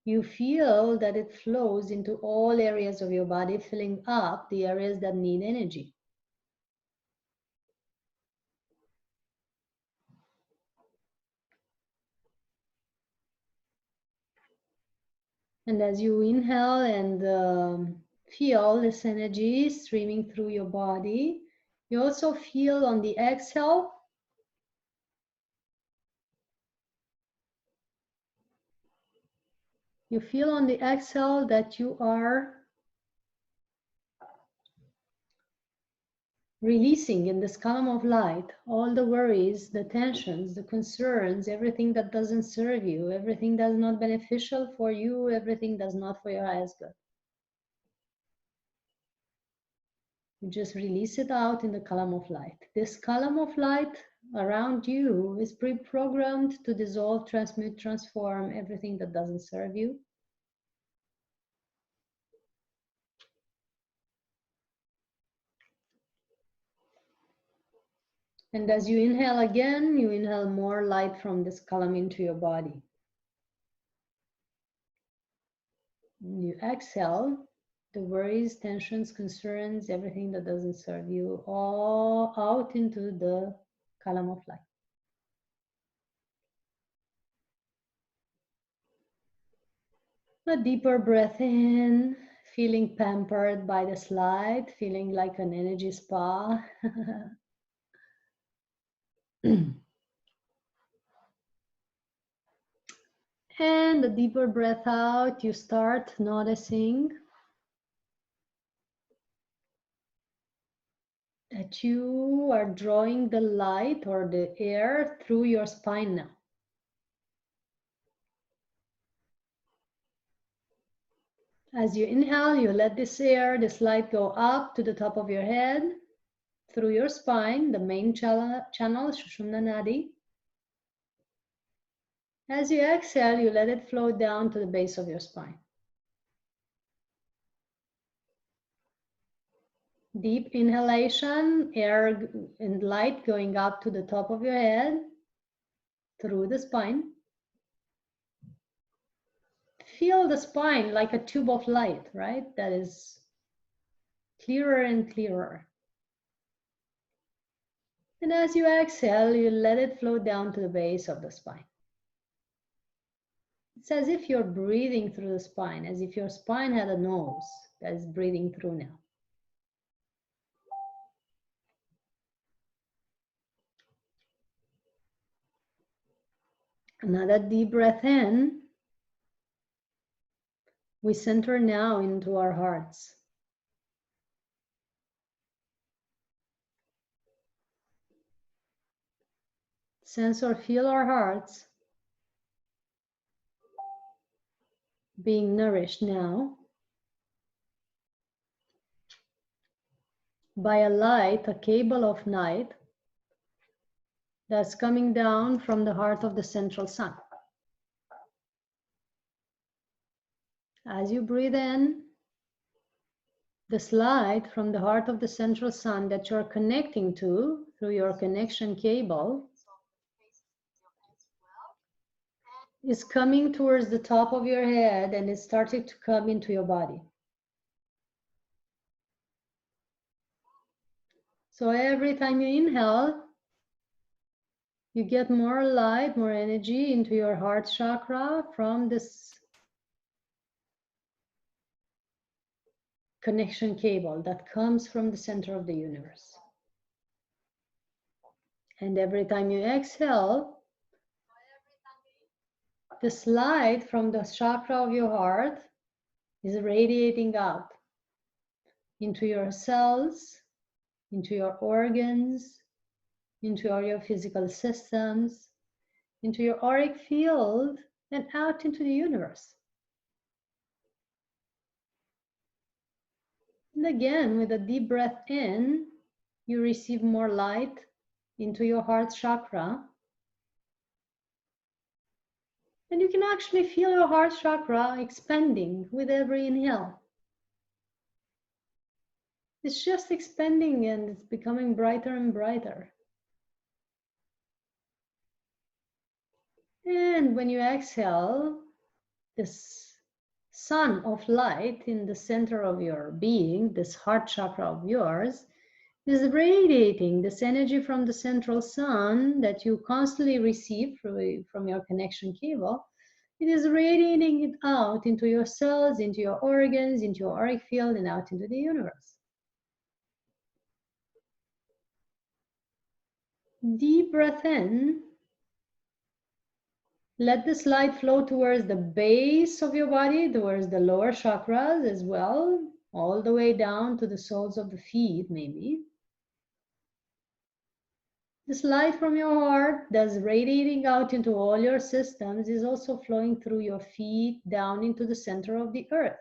you feel that it flows into all areas of your body, filling up the areas that need energy. And as you inhale and feel this energy streaming through your body, you also feel on the exhale that you are releasing in this column of light all the worries, the tensions, the concerns, everything that doesn't serve you, everything that's not beneficial for you, everything that's not for your highest good. You just release it out in the column of light. This column of light around you is pre-programmed to dissolve, transmute, transform everything that doesn't serve you. And as you inhale again, you inhale more light from this column into your body. You exhale the worries, tensions, concerns, everything that doesn't serve you, all out into the column of light. A deeper breath in, feeling pampered by this light, feeling like an energy spa. And a deeper breath out, you start noticing that you are drawing the light or the air through your spine now. As you inhale, you let this air, this light go up to the top of your head, through your spine, the main channel, Sushumna Nadi. As you exhale, you let it flow down to the base of your spine. Deep inhalation, air and light going up to the top of your head, through the spine. Feel the spine like a tube of light, right? That is clearer and clearer. And as you exhale, you let it flow down to the base of the spine. It's as if you're breathing through the spine, as if your spine had a nose that is breathing through now. Another deep breath in. We center now into our hearts. Sense or feel our hearts being nourished now by a light, a cable of light that's coming down from the heart of the central sun. As you breathe in, this light from the heart of the central sun that you're connecting to through your connection cable is coming towards the top of your head and is starting to come into your body. So every time you inhale, you get more light, more energy into your heart chakra from this connection cable that comes from the center of the universe. And every time you exhale, this light from the chakra of your heart is radiating out into your cells, into your organs, into all your physical systems, into your auric field, and out into the universe. And again, with a deep breath in, you receive more light into your heart chakra. And you can actually feel your heart chakra expanding with every inhale. It's just expanding and it's becoming brighter and brighter. And when you exhale, this sun of light in the center of your being, this heart chakra of yours, is radiating this energy from the central sun that you constantly receive from your connection cable. It is radiating it out into your cells, into your organs, into your auric field, and out into the universe. Deep breath in. Let this light flow towards the base of your body, towards the lower chakras as well, all the way down to the soles of the feet, maybe. This light from your heart that's radiating out into all your systems is also flowing through your feet down into the center of the earth.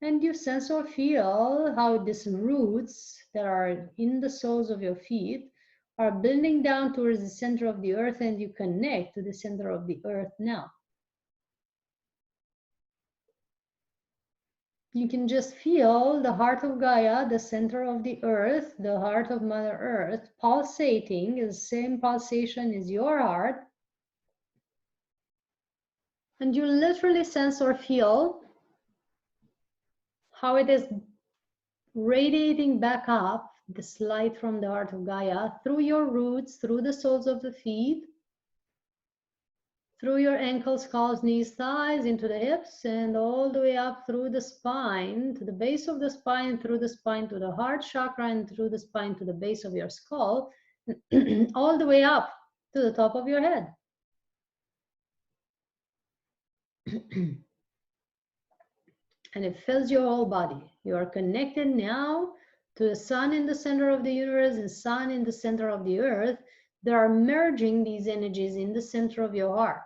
And you sense or feel how these roots that are in the soles of your feet are building down towards the center of the earth, and you connect to the center of the earth now. You can just feel the heart of Gaia, the center of the earth, the heart of Mother Earth, pulsating, the same pulsation as your heart. And you literally sense or feel how it is radiating back up, this light from the heart of Gaia, through your roots, through the soles of the feet, through your ankles, calves, knees, thighs, into the hips, and all the way up through the spine, to the base of the spine, through the spine to the heart chakra, and through the spine to the base of your skull, all the way up to the top of your head. And it fills your whole body. You are connected now to the sun in the center of the universe and sun in the center of the earth, they are merging these energies in the center of your heart.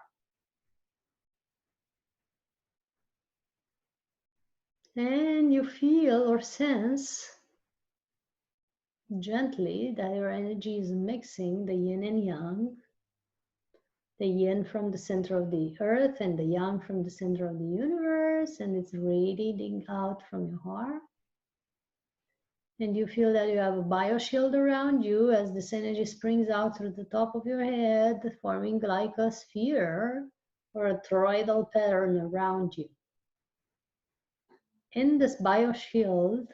And you feel or sense gently that your energy is mixing the yin and yang, the yin from the center of the earth and the yang from the center of the universe, and it's radiating out from your heart. And you feel that you have a bioshield around you as this energy springs out through the top of your head, forming like a sphere or a toroidal pattern around you. In this bioshield,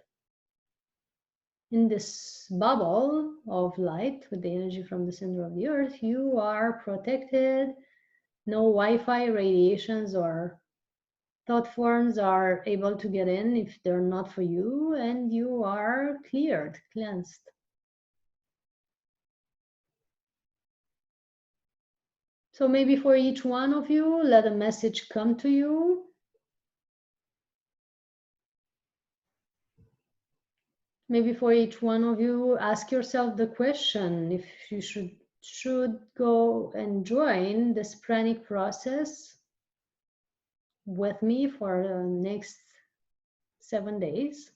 in this bubble of light with the energy from the center of the earth, you are protected. No Wi-Fi radiations or thought forms are able to get in if they're not for you, and you are cleared, cleansed. So maybe for each one of you, let a message come to you. Maybe for each one of you, ask yourself the question if you should go and join this pranic process with me for the next 7 days.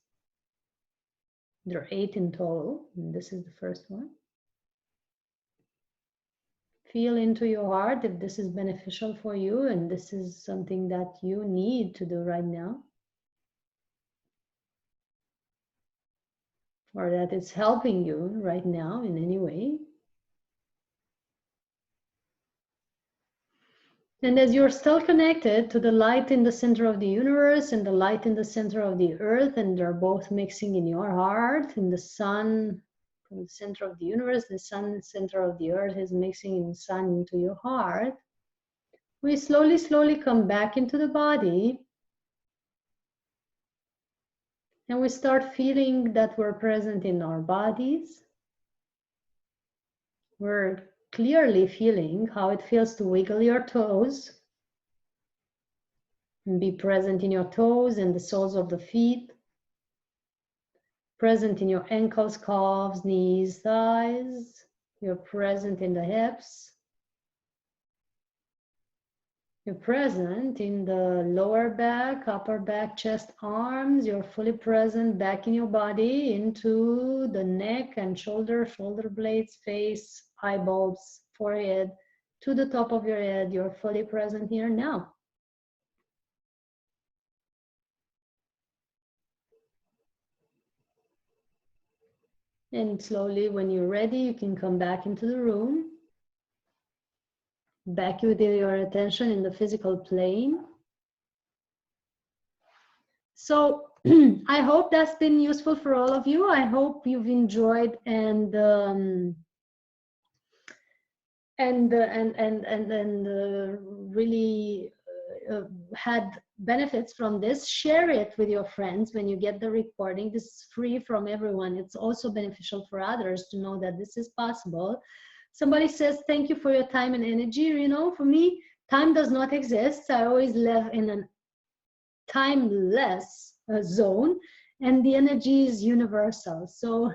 There are 8 in total, and this is the first one. Feel into your heart if this is beneficial for you and this is something that you need to do right now, or that it's helping you right now in any way. And as you're still connected to the light in the center of the universe and the light in the center of the earth, and they're both mixing in your heart, in the sun from the center of the universe, the sun center of the earth is mixing in the sun into your heart. We slowly come back into the body, and we start feeling that we're present in our bodies. We're clearly feeling how it feels to wiggle your toes and be present in your toes and the soles of the feet, present in your ankles, calves, knees, thighs. You're present in the hips. You're present in the lower back, upper back, chest, arms. You're fully present back in your body into the neck and shoulder blades, face, eyeballs, forehead, to the top of your head. You're fully present here now. And slowly, when you're ready, you can come back into the room. Back with your attention in the physical plane. So I hope that's been useful for all of you. I hope you've enjoyed and really had benefits from this. Share it with your friends when you get the recording. This is free from everyone. It's also beneficial for others to know that this is possible. Somebody says, thank you for your time and energy. You know, for me, time does not exist. I always live in a timeless zone, and the energy is universal. So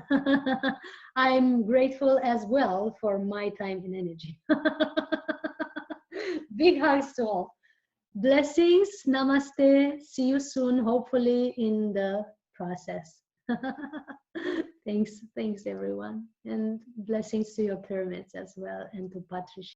I'm grateful as well for my time and energy. Big hugs to all. Blessings. Namaste. See you soon, hopefully in the process. Thanks everyone, and blessings to your pyramids as well, and to Patricia.